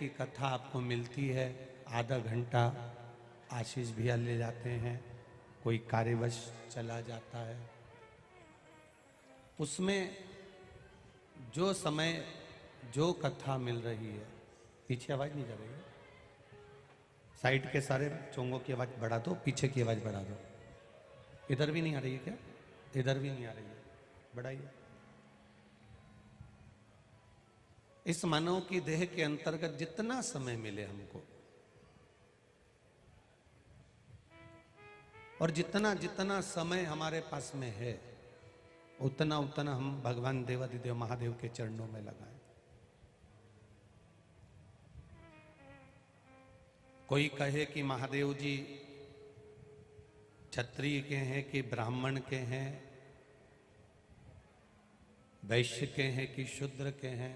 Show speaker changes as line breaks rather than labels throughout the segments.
की कथा आपको मिलती है, आधा घंटा आशीष भैया ले जाते हैं, कोई कार्यवश चला जाता है, उसमें जो समय जो कथा मिल रही है, पीछे आवाज नहीं जा रही है, साइड के सारे चोंगों की आवाज बढ़ा दो, पीछे की आवाज बढ़ा दो। इधर भी नहीं आ रही है क्या? इधर भी नहीं आ रही है, बढ़ाइए। इस मानव की देह के अंतर्गत जितना समय मिले हमको, और जितना जितना समय हमारे पास में है, उतना उतना हम भगवान देवाधिदेव महादेव के चरणों में लगाएं। कोई कहे कि महादेव जी क्षत्रिय के हैं कि ब्राह्मण के हैं, वैश्य के हैं कि शूद्र के हैं,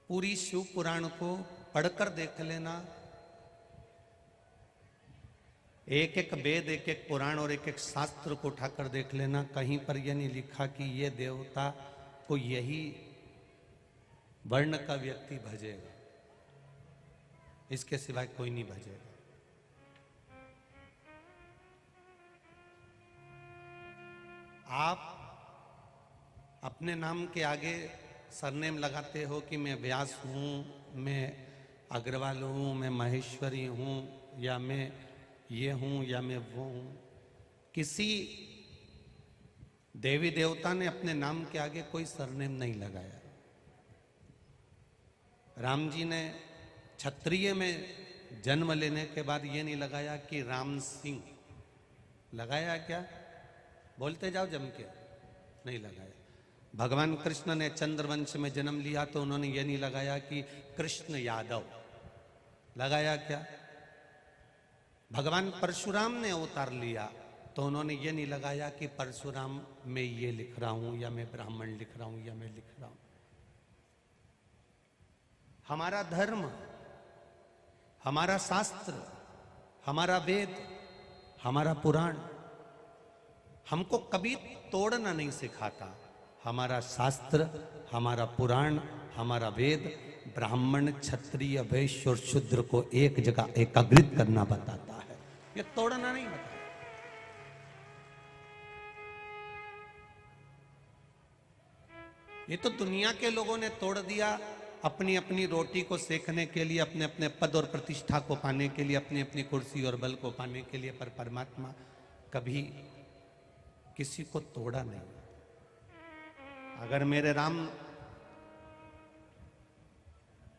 पूरी शिव पुराण को पढ़कर देख लेना। एक एक वेद, एक एक पुराण और एक एक शास्त्र को उठाकर देख लेना। कहीं पर यह नहीं लिखा कि ये देवता को यही वर्ण का व्यक्ति भजेगा, इसके सिवाय कोई नहीं भजेगा। आप अपने नाम के आगे सरनेम लगाते हो कि मैं व्यास हूँ, मैं अग्रवाल हूँ, मैं महेश्वरी हूँ, या मैं ये हूँ, या मैं वो हूँ। किसी देवी देवता ने अपने नाम के आगे कोई सरनेम नहीं लगाया। राम जी ने क्षत्रिय में जन्म लेने के बाद ये नहीं लगाया कि राम सिंह, लगाया क्या? बोलते जाओ जम के, नहीं लगाया। भगवान कृष्ण ने चंद्रवंश में जन्म लिया तो उन्होंने ये नहीं लगाया कि कृष्ण यादव, लगाया क्या? भगवान परशुराम ने अवतार लिया तो उन्होंने ये नहीं लगाया कि परशुराम मैं ये लिख रहा हूं, या मैं ब्राह्मण लिख रहा हूं, या मैं लिख रहा हूं। हमारा धर्म, हमारा शास्त्र, हमारा वेद, हमारा पुराण हमको कभी तोड़ना नहीं सिखाता। हमारा शास्त्र, हमारा पुराण, हमारा वेद ब्राह्मण, क्षत्रिय, वैश्य और शूद्र को एक जगह एकाग्रित करना बताता है, ये तोड़ना नहीं बताता। ये तो दुनिया के लोगों ने तोड़ दिया अपनी अपनी रोटी को सेकने के लिए, अपने अपने पद और प्रतिष्ठा को पाने के लिए, अपनी अपनी कुर्सी और बल को पाने के लिए, पर परमात्मा कभी किसी को तोड़ा नहीं। अगर मेरे राम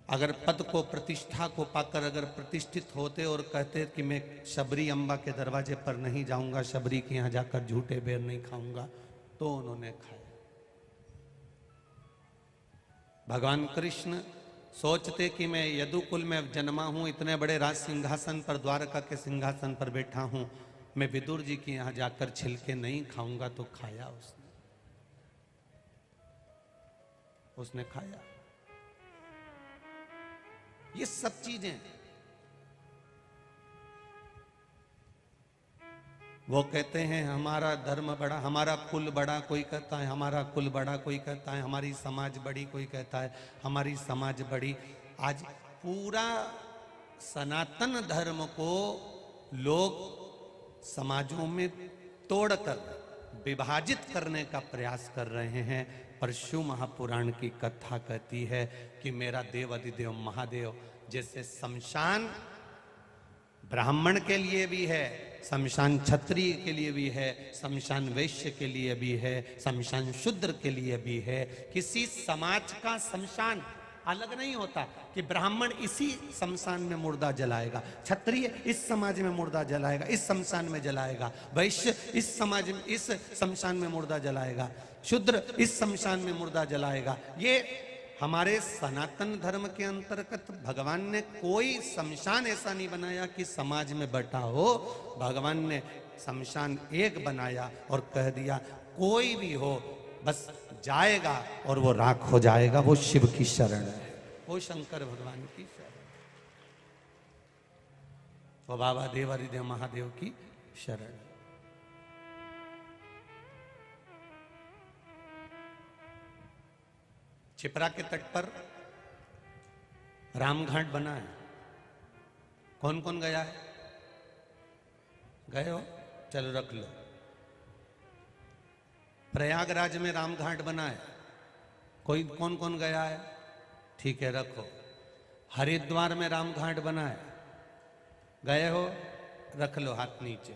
अगर पद को, प्रतिष्ठा को पाकर अगर प्रतिष्ठित होते और कहते कि मैं शबरी अम्बा के दरवाजे पर नहीं जाऊंगा, शबरी के यहां जाकर झूठे बेर नहीं खाऊंगा, तो उन्होंने खाया। भगवान कृष्ण सोचते कि मैं यदुकुल में जन्मा हूं, इतने बड़े राज सिंहासन पर, द्वारका के सिंहासन पर बैठा हूं, मैं विदुर जी के यहां जाकर छिलके नहीं खाऊंगा, तो खाया उसने खाया। ये सब चीजें वो कहते हैं हमारा धर्म बड़ा, हमारा कुल बड़ा, कोई कहता है हमारा कुल बड़ा, कोई कहता है हमारी समाज बड़ी, कोई कहता है हमारी समाज बड़ी। आज पूरा सनातन धर्म को लोग समाजों में तोड़कर विभाजित करने का प्रयास कर रहे हैं। पर शिव महापुराण की कथा कहती है कि मेरा देव अधिदेव महादेव, जैसे शमशान ब्राह्मण के लिए भी है, शमशान क्षत्रिय के लिए भी है, शमशान वैश्य के लिए भी है, शमशान शूद्र के लिए भी है। किसी समाज का शमशान अलग नहीं होता कि ब्राह्मण इसी शमशान में मुर्दा जलाएगा, क्षत्रिय इस समाज में मुर्दा जलाएगा, इस शमशान में जलाएगा, वैश्य इस समाज में, इस शमशान में मुर्दा जलाएगा, शूद्र इस शमशान में मुर्दा जलाएगा। ये हमारे सनातन धर्म के अंतर्गत भगवान ने कोई शमशान ऐसा नहीं बनाया कि समाज में बटा हो। भगवान ने शमशान एक बनाया और कह दिया कोई भी हो बस जाएगा और वो राख हो जाएगा। वो शिव की शरण है, वो शंकर भगवान की शरण, वो बाबा देवाधिदेव महादेव की शरण। छिपरा के तट पर रामघाट बना है, कौन कौन गया है? गए हो? चलो रख लो। प्रयागराज में रामघाट बना है, कोई कौन कौन गया है? ठीक है, रखो। हरिद्वार में रामघाट बना है, गए हो? रख लो, हाथ नीचे।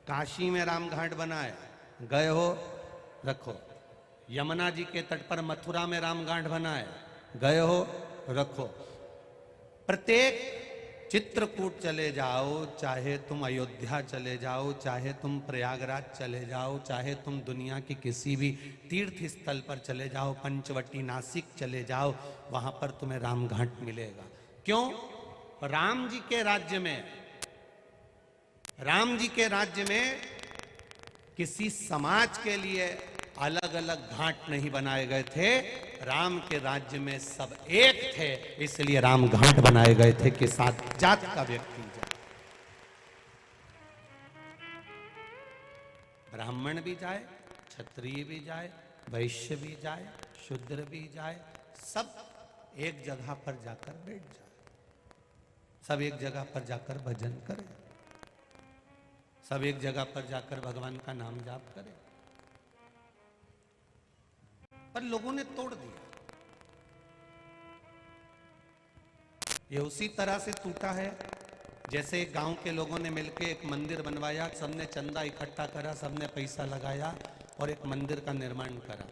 काशी में रामघाट बना है, गए हो? रखो। यमुना जी के तट पर मथुरा में रामघाट बना है, गए हो? रखो। प्रत्येक चित्रकूट चले जाओ, चाहे तुम अयोध्या चले जाओ, चाहे तुम प्रयागराज चले जाओ, चाहे तुम दुनिया की किसी भी तीर्थ स्थल पर चले जाओ, पंचवटी नासिक चले जाओ, वहां पर तुम्हें रामघाट मिलेगा। क्यों? राम जी के राज्य में, राम जी के राज्य में किसी समाज के लिए अलग अलग घाट नहीं बनाए गए थे। राम के राज्य में सब एक थे, इसलिए राम घाट बनाए गए थे कि सात जात का व्यक्ति जाए, ब्राह्मण भी जाए, क्षत्रिय भी जाए, वैश्य भी जाए, शूद्र भी जाए, सब एक जगह पर जाकर बैठ जाए, सब एक जगह पर जाकर भजन करें, सब एक जगह पर जाकर भगवान का नाम जाप करें। पर लोगों ने तोड़ दिया। ये उसी तरह से टूटा है जैसे गांव के लोगों ने मिलकर एक मंदिर बनवाया, सबने चंदा इकट्ठा करा, सबने पैसा लगाया और एक मंदिर का निर्माण करा।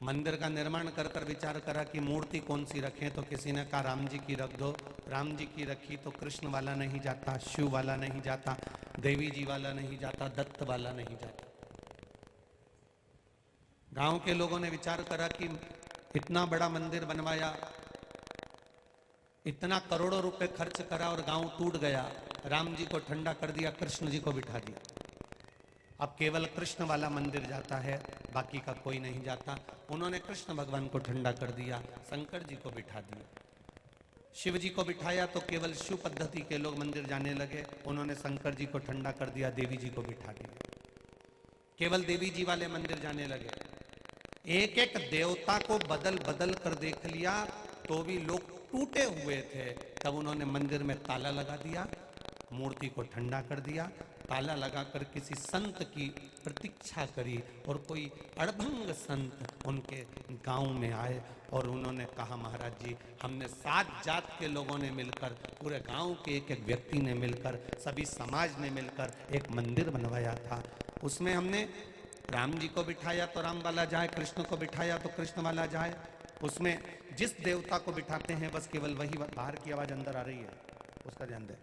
मंदिर का निर्माण कर कर विचार करा कि मूर्ति कौन सी रखें, तो किसी ने कहा राम जी की रख दो। राम जी की रखी तो कृष्ण वाला नहीं जाता, शिव वाला नहीं जाता, देवी जी वाला नहीं जाता, दत्त वाला नहीं जाता। गांव के लोगों ने विचार करा कि इतना बड़ा मंदिर बनवाया, इतना करोड़ों रुपए खर्च करा और गांव टूट गया, राम जी को ठंडा कर दिया, कृष्ण जी को बिठा दिया। अब केवल कृष्ण वाला मंदिर जाता है, बाकी का कोई नहीं जाता। उन्होंने कृष्ण भगवान को ठंडा कर दिया, शंकर जी को बिठा दिया। शिव जी को बिठाया तो केवल शिव पद्धति के लोग मंदिर जाने लगे, उन्होंने शंकर जी को ठंडा कर दिया, देवी जी को बिठा दिया। केवल देवी जी वाले मंदिर जाने लगे। एक एक देवता को बदल बदल कर देख लिया तो भी लोग टूटे हुए थे। तब उन्होंने मंदिर में ताला लगा दिया, मूर्ति को ठंडा कर दिया, ताला लगाकर किसी संत की प्रतीक्षा करी और कोई अड़भंग संत उनके गांव में आए और उन्होंने कहा महाराज जी, हमने 7 जात के लोगों ने मिलकर, पूरे गांव के एक एक व्यक्ति ने मिलकर, सभी समाज ने मिलकर एक मंदिर बनवाया था। उसमें हमने राम जी को बिठाया तो राम वाला जाए, कृष्ण को बिठाया तो कृष्ण वाला जाए। उसमें जिस देवता को बिठाते हैं बस केवल वही, बाहर की आवाज अंदर आ रही है, उसका ध्यान दें,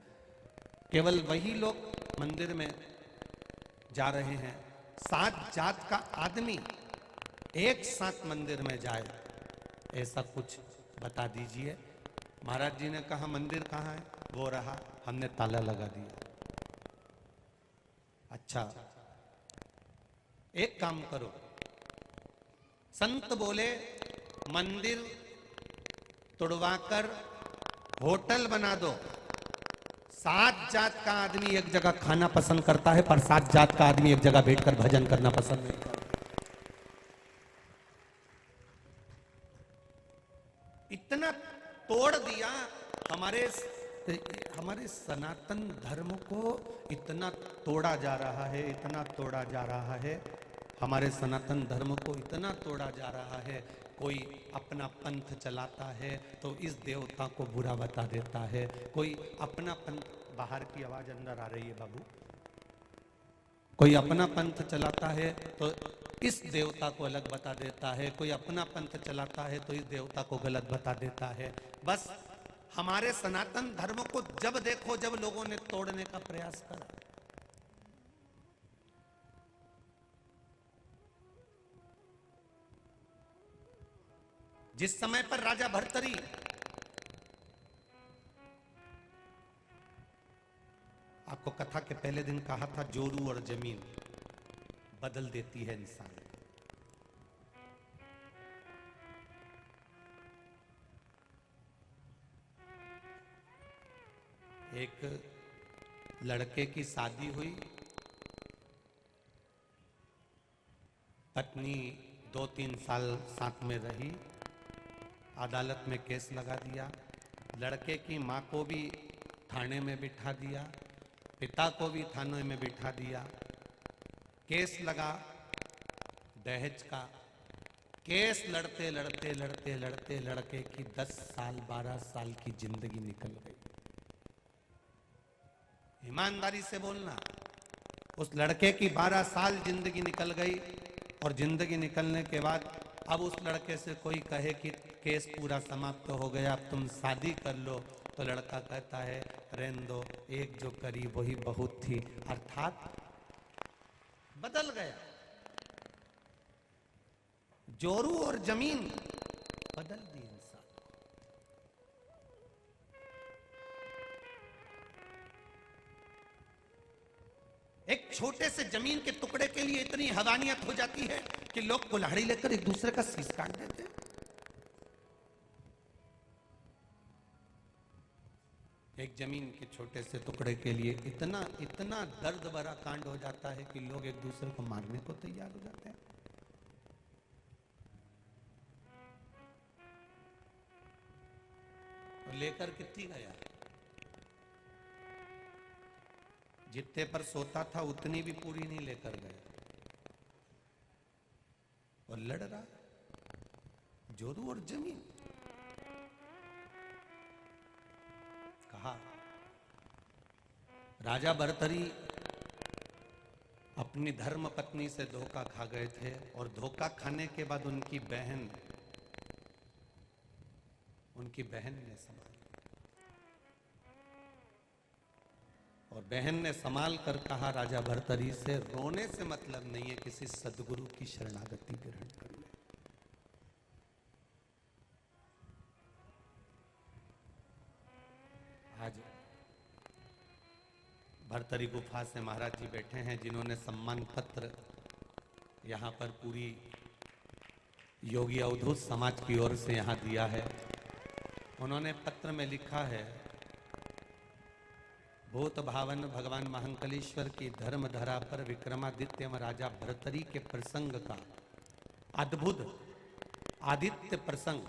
केवल वही लोग मंदिर में जा रहे हैं। 7 जात का आदमी एक साथ मंदिर में जाए, ऐसा कुछ बता दीजिए। महाराज जी ने कहा मंदिर कहाँ है? वो रहा, हमने ताला लगा दिया। अच्छा, एक काम करो, संत बोले मंदिर तोड़वाकर होटल बना दो। 7 जात का आदमी एक जगह खाना पसंद करता है, पर 7 जात का आदमी एक जगह बैठकर भजन करना पसंद नहीं करता। इतना तोड़ दिया हमारे सनातन धर्म को, इतना तोड़ा जा रहा है, इतना तोड़ा जा रहा है, हमारे सनातन धर्म को इतना तोड़ा जा रहा है। कोई अपना पंथ चलाता है तो इस देवता को बुरा बता देता है, कोई अपना पंथ, बाहर की आवाज अंदर आ रही है बाबू, कोई अपना पंथ चलाता है तो इस देवता को अलग बता देता है, कोई अपना पंथ चलाता है तो इस देवता को गलत बता देता है। बस हमारे सनातन धर्म को जब देखो, जब लोगों ने तोड़ने का प्रयास करा, जिस समय पर राजा भर्तरी आपको कथा के पहले दिन कहा था, जोरू और जमीन बदल देती है इंसान। एक लड़के की शादी हुई, पत्नी 2-3 साल साथ में रही, अदालत में केस लगा दिया, लड़के की माँ को भी थाने में बिठा दिया, पिता को भी थाने में बिठा दिया। केस लगा दहेज का। केस लड़ते लड़ते लड़ते लड़ते लड़के की 10 साल 12 साल की जिंदगी निकल गई। ईमानदारी से बोलना, उस लड़के की 12 साल जिंदगी निकल गई। और जिंदगी निकलने के बाद अब उस लड़के से कोई कहे कि केस पूरा समाप्त हो गया, अब तुम शादी कर लो, तो लड़का कहता है रहने दो, एक जो करी वही बहुत थी। अर्थात बदल गया। जोरू और जमीन बदल दी इंसान। एक छोटे से जमीन के टुकड़े के लिए इतनी हवानियत हो जाती है कि लोग कुल्हाड़ी लेकर एक दूसरे का शीश काट देते हैं। एक जमीन के छोटे से टुकड़े के लिए इतना इतना दर्द भरा कांड हो जाता है कि लोग एक दूसरे को मारने को तैयार हो जाते हैं। और लेकर कितनी गया? जितने पर सोता था उतनी भी पूरी नहीं लेकर गया। और लड़ रहा जोरू और जमीन। कहा राजा भर्तरी अपनी धर्म पत्नी से धोखा खा गए थे, और धोखा खाने के बाद उनकी बहन ने संभाला। और बहन ने संभाल कर कहा राजा भर्तरी से, रोने से मतलब नहीं है, किसी सदगुरु की शरणागति ग्रहण कर ले। आज भर्तरी गुफा से महाराज जी बैठे हैं, जिन्होंने सम्मान पत्र यहाँ पर पूरी योगी अवधूत समाज की ओर से यहाँ दिया है। उन्होंने पत्र में लिखा है, भूत भावन भगवान महांकलेश्वर की धर्म धरा पर विक्रमादित्य राजा भर्तरी के प्रसंग का अद्भुत आदित्य प्रसंग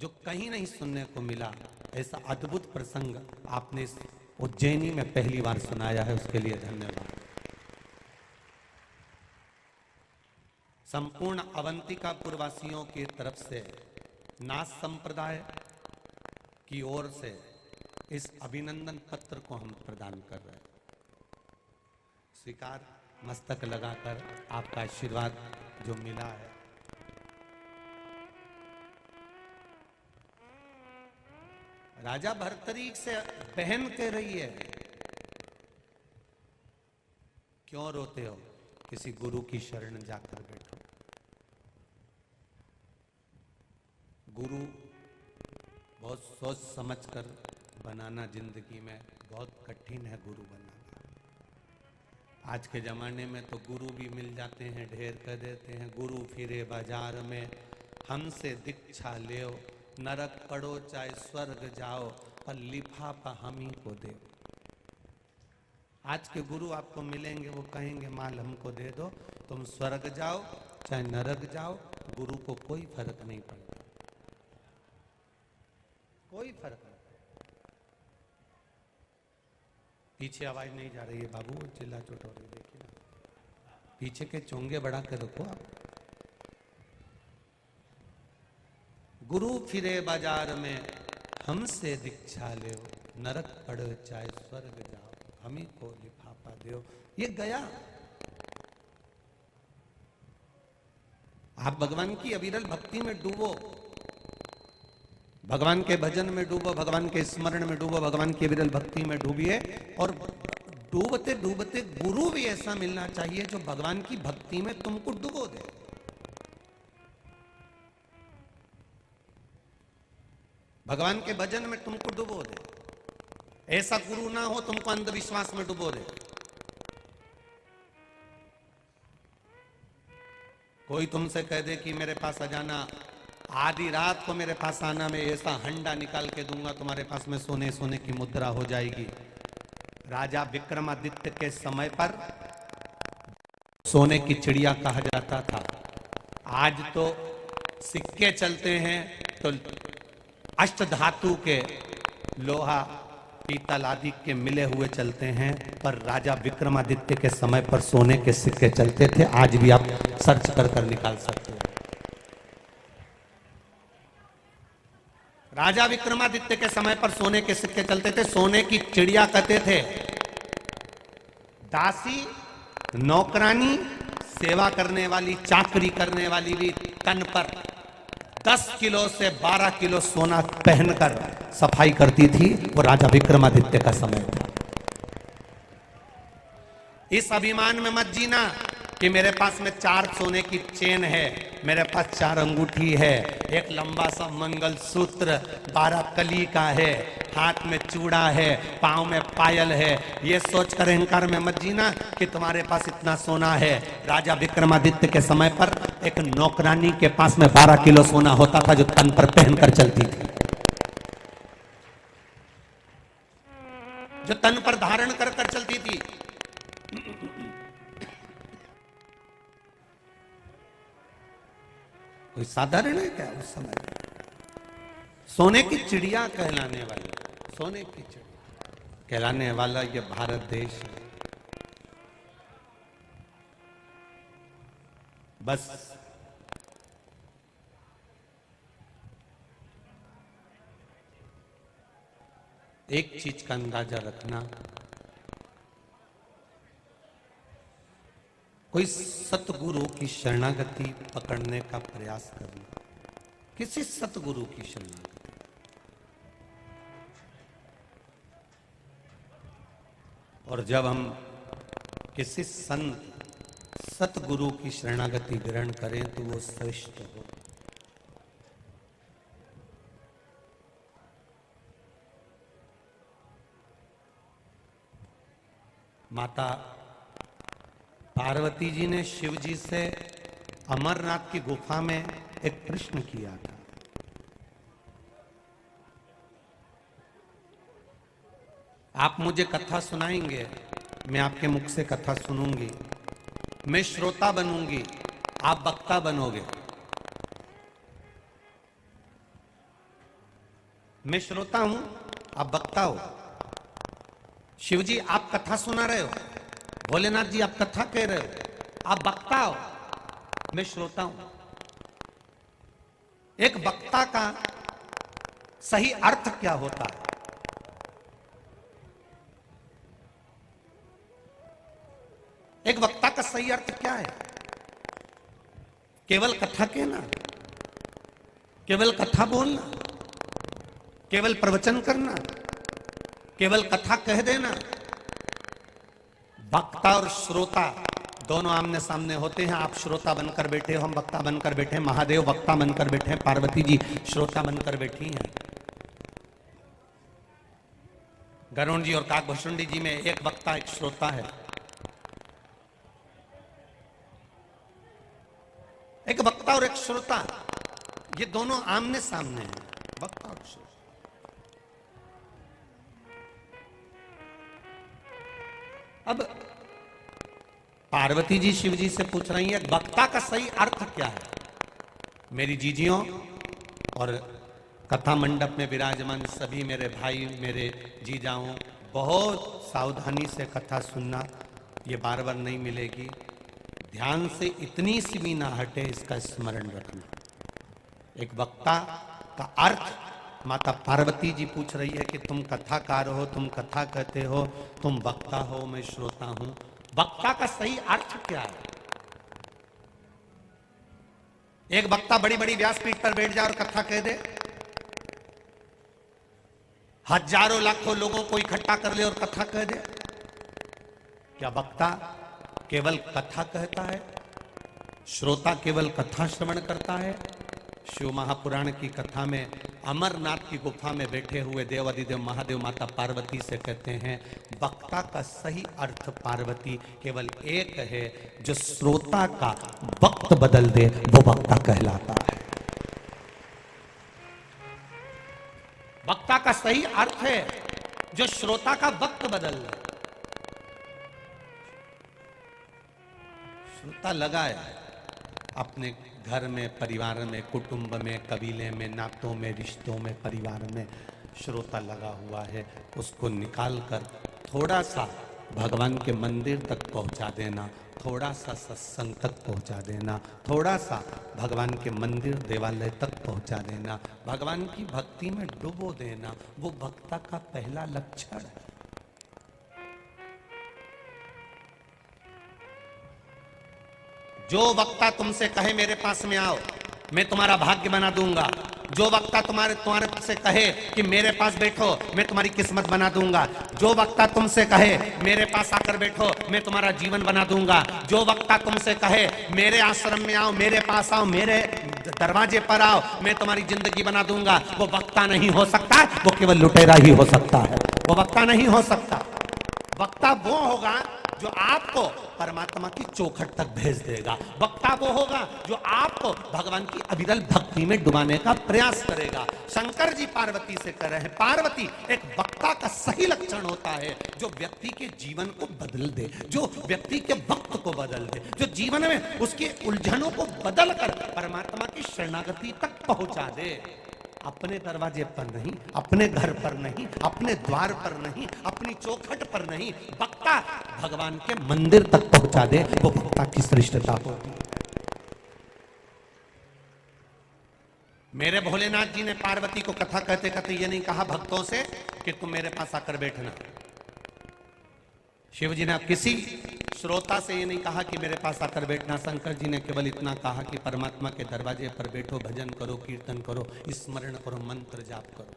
जो कहीं नहीं सुनने को मिला, ऐसा अद्भुत प्रसंग आपने इस उज्जैनी में पहली बार सुनाया है, उसके लिए धन्यवाद। संपूर्ण अवंतिका पुरवासियों की तरफ से नाथ संप्रदाय की ओर से इस अभिनंदन पत्र को हम प्रदान कर रहे हैं। स्वीकार, मस्तक लगाकर आपका आशीर्वाद जो मिला है। राजा भर्तरी से बहन कह रही है, क्यों रोते हो, किसी गुरु की शरण जाकर बैठो। गुरु बहुत सोच समझ कर बनाना जिंदगी में बहुत कठिन है। गुरु बनाना आज के जमाने में तो गुरु भी मिल जाते हैं, ढेर कर देते हैं। गुरु फिरे बाजार में हमसे दीक्षा ले, नरक पड़ो चाहे स्वर्ग जाओ, पर लिफाफा हम ही को दे। आज के गुरु आपको मिलेंगे, वो कहेंगे माल हमको दे दो, तुम स्वर्ग जाओ चाहे नरक जाओ, गुरु को कोई फर्क नहीं पड़ता, कोई फर्क नहीं। पीछे आवाज नहीं जा रही है बाबू, चिल्ला चोट हो रही, देखिए ना, पीछे के चोंगे बढ़ा के रखो आप। गुरु फिरे बाजार में हमसे दीक्षा ले, नरक पड़ो चाहे स्वर्ग जाओ, हम ही को लिफाफा दो। ये गया। आप भगवान की अविरल भक्ति में डूबो, भगवान के भजन में डूबो, भगवान के स्मरण में डूबो, भगवान की अविरल भक्ति में डूबिए। और डूबते डूबते गुरु भी ऐसा मिलना चाहिए जो भगवान की भक्ति में तुमको डुबो दे। भगवान के भजन में तुमको डुबो दे। ऐसा गुरु ना हो तुमको अंधविश्वास में डुबो दे। कोई तुमसे कह दे कि मेरे पास आ जाना, आधी रात को मेरे पास आना, मैं ऐसा हंडा निकाल के दूंगा तुम्हारे पास में, सोने सोने की मुद्रा हो जाएगी। राजा विक्रमादित्य के समय पर सोने की चिड़िया कहा जाता था। आज तो सिक्के चलते हैं तो अष्ट धातु के लोहा पीतल आदि के मिले हुए चलते हैं, पर राजा विक्रमादित्य के समय पर सोने के सिक्के चलते थे। आज भी आप सर्च कर निकाल सकते हो। राजा विक्रमादित्य के समय पर सोने के सिक्के चलते थे। सोने की चिड़िया कहते थे। दासी, नौकरानी, सेवा करने वाली, चाकरी करने वाली भी तन पर 10 किलो से 12 किलो सोना पहनकर सफाई करती थी। वो राजा विक्रमादित्य का समय था। इस अभिमान में मत जीना कि मेरे पास में 4 सोने की चेन है, मेरे पास 4 अंगूठी है, एक लंबा सा मंगलसूत्र 12 कली का है, हाथ में चूड़ा है, पांव में पायल है। ये सोचकर अहंकार में मत जीना कि तुम्हारे पास इतना सोना है। राजा विक्रमादित्य के समय पर एक नौकरानी के पास में 12 किलो सोना होता था, जो तन पर पहनकर चलती थी, जो तन पर धारण कर कर चलती थी। कोई साधारण है क्या उस समय? सोने की चिड़िया कहलाने वाली, सोने की चिड़िया कहलाने वाला ये भारत देश है। बस एक चीज का अंदाजा रखना, कोई सतगुरु की शरणागति पकड़ने का प्रयास करना, किसी सतगुरु की शरणागति। और जब हम किसी संत सतगुरु की शरणागति ग्रहण करें तो वो श्रेष्ठ हो। माता पार्वती जी ने शिव जी से अमरनाथ की गुफा में एक प्रश्न किया था। आप मुझे कथा सुनाएंगे, मैं आपके मुख से कथा सुनूंगी, मैं श्रोता बनूंगी, आप वक्ता बनोगे। मैं श्रोता हूं, आप वक्ता हो। शिव जी आप कथा सुना रहे हो, भोलेनाथ जी आप कथा कह रहे हो, आप वक्ता हो, मैं श्रोता हूं। एक वक्ता का सही अर्थ क्या होता है? एक वक्ता का सही अर्थ क्या है? केवल कथा कहना, केवल कथा बोलना, केवल प्रवचन करना, केवल कथा कह देना? वक्ता और श्रोता दोनों आमने सामने होते हैं। आप श्रोता बनकर बैठे हो, हम वक्ता बनकर बैठे हैं, महादेव वक्ता बनकर बैठे हैं, पार्वती जी श्रोता बनकर बैठी हैं। गरुण जी और काकभूषुंडी जी में एक वक्ता एक श्रोता है। एक वक्ता और एक श्रोता, ये दोनों आमने सामने हैं, वक्ता और श्रोता। अब पार्वती जी शिव जी से पूछ रही है वक्ता का सही अर्थ क्या है? मेरी जीजियों और कथा मंडप में विराजमान सभी मेरे भाई, मेरे जीजाओं, बहुत सावधानी से कथा सुनना, ये बार बार नहीं मिलेगी। ध्यान से इतनी सी भी ना हटे, इसका स्मरण रखना। एक वक्ता का अर्थ माता पार्वती जी पूछ रही है कि तुम कथाकार हो, तुम कथा कहते हो, तुम वक्ता हो, मैं श्रोता हूं। वक्ता का सही अर्थ क्या है? एक वक्ता बड़ी बड़ी व्यासपीठ पर बैठ जाए और कथा कह दे, हजारों लाखों लोगों को इकट्ठा कर ले और कथा कह दे। क्या वक्ता केवल कथा कहता है? श्रोता केवल कथा श्रवण करता है? शिव महापुराण की कथा में अमरनाथ की गुफा में बैठे हुए देवादिदेव महादेव माता पार्वती से कहते हैं वक्ता का सही अर्थ पार्वती केवल एक है, जो श्रोता का वक्त बदल दे वो वक्ता कहलाता है। वक्ता का सही अर्थ है जो श्रोता का वक्त बदल दे। श्रोता लगा है, अपने घर में, परिवार में, कुटुंब में, कबीले में, नातों में, रिश्तों में, परिवार में श्रोता लगा हुआ है, उसको निकाल कर थोड़ा सा भगवान के मंदिर तक पहुंचा देना, थोड़ा सा सत्संग तक पहुंचा देना, थोड़ा सा भगवान के मंदिर देवालय तक पहुंचा देना, भगवान की भक्ति में डुबो देना, वो भक्ता का पहला लक्षण है। जो वक्ता तुमसे कहे मेरे पास में आओ, मैं तुम्हारा भाग्य बना दूंगा, जो वक्ता तुम्हारे से कहे कि मेरे पास बैठो, मैं तुम्हारी किस्मत बना दूंगा, जो वक्ता तुमसे कहे मेरे पास आकर बैठो, मैं तुम्हारा जीवन बना दूंगा, जो वक्ता तुमसे कहे मेरे आश्रम में आओ, मेरे पास आओ, मेरे दरवाजे पर आओ, मैं तुम्हारी जिंदगी बना दूंगा, वो वक्ता नहीं हो सकता, वो केवल लुटेरा ही हो सकता है, वो वक्ता नहीं हो सकता। वक्ता वो होगा जो आपको परमात्मा की चौखट तक भेज देगा, वक्ता वो होगा जो आपको भगवान की अविरल भक्ति में डुबाने का प्रयास करेगा। शंकर जी पार्वती से कर रहे हैं, पार्वती एक वक्ता का सही लक्षण होता है, जो व्यक्ति के जीवन को बदल दे, जो व्यक्ति के वक्त को बदल दे, जो जीवन में उसके उलझनों को बदल कर परमात्मा की शरणागति तक पहुंचा दे। अपने दरवाजे पर नहीं, अपने घर पर नहीं, अपने द्वार पर नहीं, अपनी चौखट पर नहीं, वक्ता भगवान के मंदिर तक पहुंचा दे, वो वक्ता की श्रेष्ठता होती है। मेरे भोलेनाथ जी ने पार्वती को कथा कहते कहते ये नहीं कहा भक्तों से कि तुम मेरे पास आकर बैठना। शिव जी ने किसी श्रोता से ये नहीं कहा कि मेरे पास आकर बैठना। शंकर जी ने केवल इतना कहा कि परमात्मा के दरवाजे पर बैठो, भजन करो, कीर्तन करो, स्मरण करो, मंत्र जाप करो।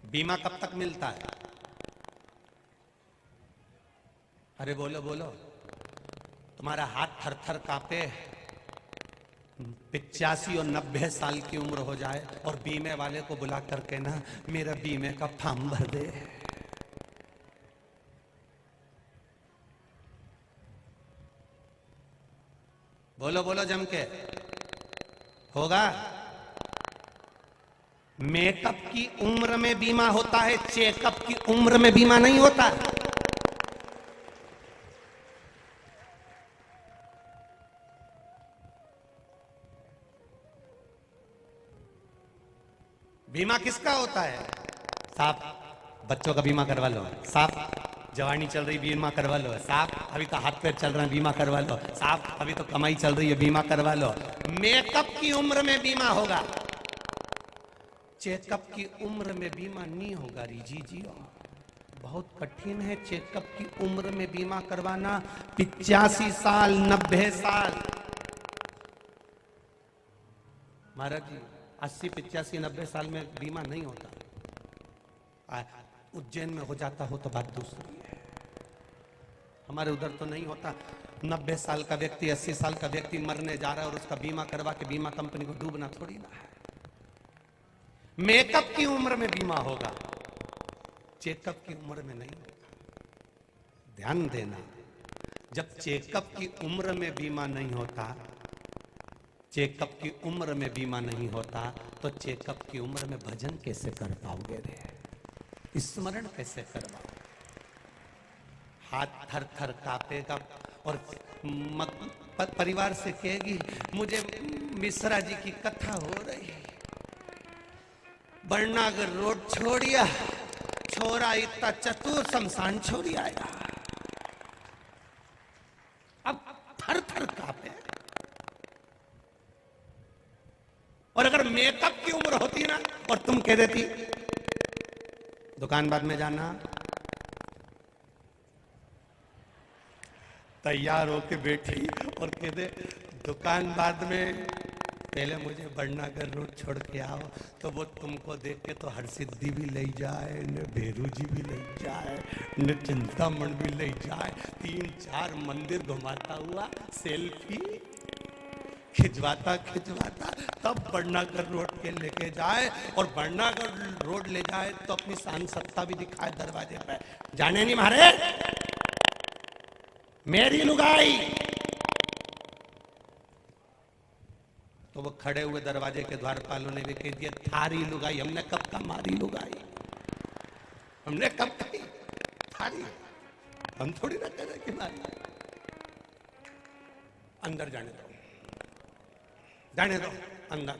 बीमा कब तक मिलता है? अरे बोलो बोलो, तुम्हारा हाथ थर थर कांपे, 85 और 90 साल की उम्र हो जाए और बीमे वाले को बुला करके ना मेरा बीमे का फॉर्म भर दे। बोलो बोलो जम के, होगा? मेकअप की उम्र में बीमा होता है, चेकअप की उम्र में बीमा नहीं होता। बीमा किसका होता है? साहब बच्चों का बीमा करवा लो, साहब जवानी चल रही बीमा करवा लो, साहब अभी तो हाथ पैर चल रहा है बीमा करवा लो, साहब अभी तो कमाई चल रही है बीमा करवा लो। मेकअप की उम्र में बीमा होगा, चेकअप की उम्र में बीमा नहीं होगा। रिजी जी बहुत कठिन है चेकअप की उम्र में बीमा करवाना। 85 साल 90 साल महाराज जी 80 85 90 साल में बीमा नहीं होता। उज्जैन में हो जाता हो तो बात दूसरी है, हमारे उधर तो नहीं होता। 90 साल का व्यक्ति 80 साल का व्यक्ति मरने जा रहा है और उसका बीमा करवा के बीमा कंपनी को डूबना थोड़ी ना है। मेकअप की उम्र में बीमा होगा, चेकअप की उम्र में नहीं होगा। ध्यान देना, जब चेकअप की उम्र में बीमा नहीं होता, चेकअप की उम्र में बीमा नहीं होता तो चेकअप की उम्र में भजन कैसे कर पाओगे रे? स्मरण कैसे करवाओ? हाथ थर थर कांपेगा और परिवार से कहेगी मुझे मिश्रा जी की कथा हो रही, बरनागर रोड छोड़िया, छोरा इतना चतुर शमशान छोड़ी आया। अब थर थर कांपे। और अगर मेकअप की उम्र होती ना और तुम कह देती दुकान बाद में जाना, तैयार होके बैठी और कह दे दुकान बाद में, पहले मुझे बरनागर रोड छोड़ के आओ, तो वो तुमको देख के तो हरसिद्धि भी ले जाए, न भेरू जी भी ले जाए, न चिंतामण भी ले जाए, 3-4 मंदिर घुमाता हुआ सेल्फी खिंचवाता खिंचवाता तब बरनागर रोड के लेके जाए, और बरनागर रोड ले जाए तो अपनी शान सत्ता भी दिखाए दरवाजे पे। जाने नहीं मारे मेरी लुगाई, तो वो खड़े हुए दरवाजे के द्वारपालों ने भी कह दिया थारी लुगाई। हमने कब का मारी लुगाई, हमने कब कही थारी, हम थोड़ी ना कह रहे कि मारी। अंदर जाने दो, जाने दो, अंदर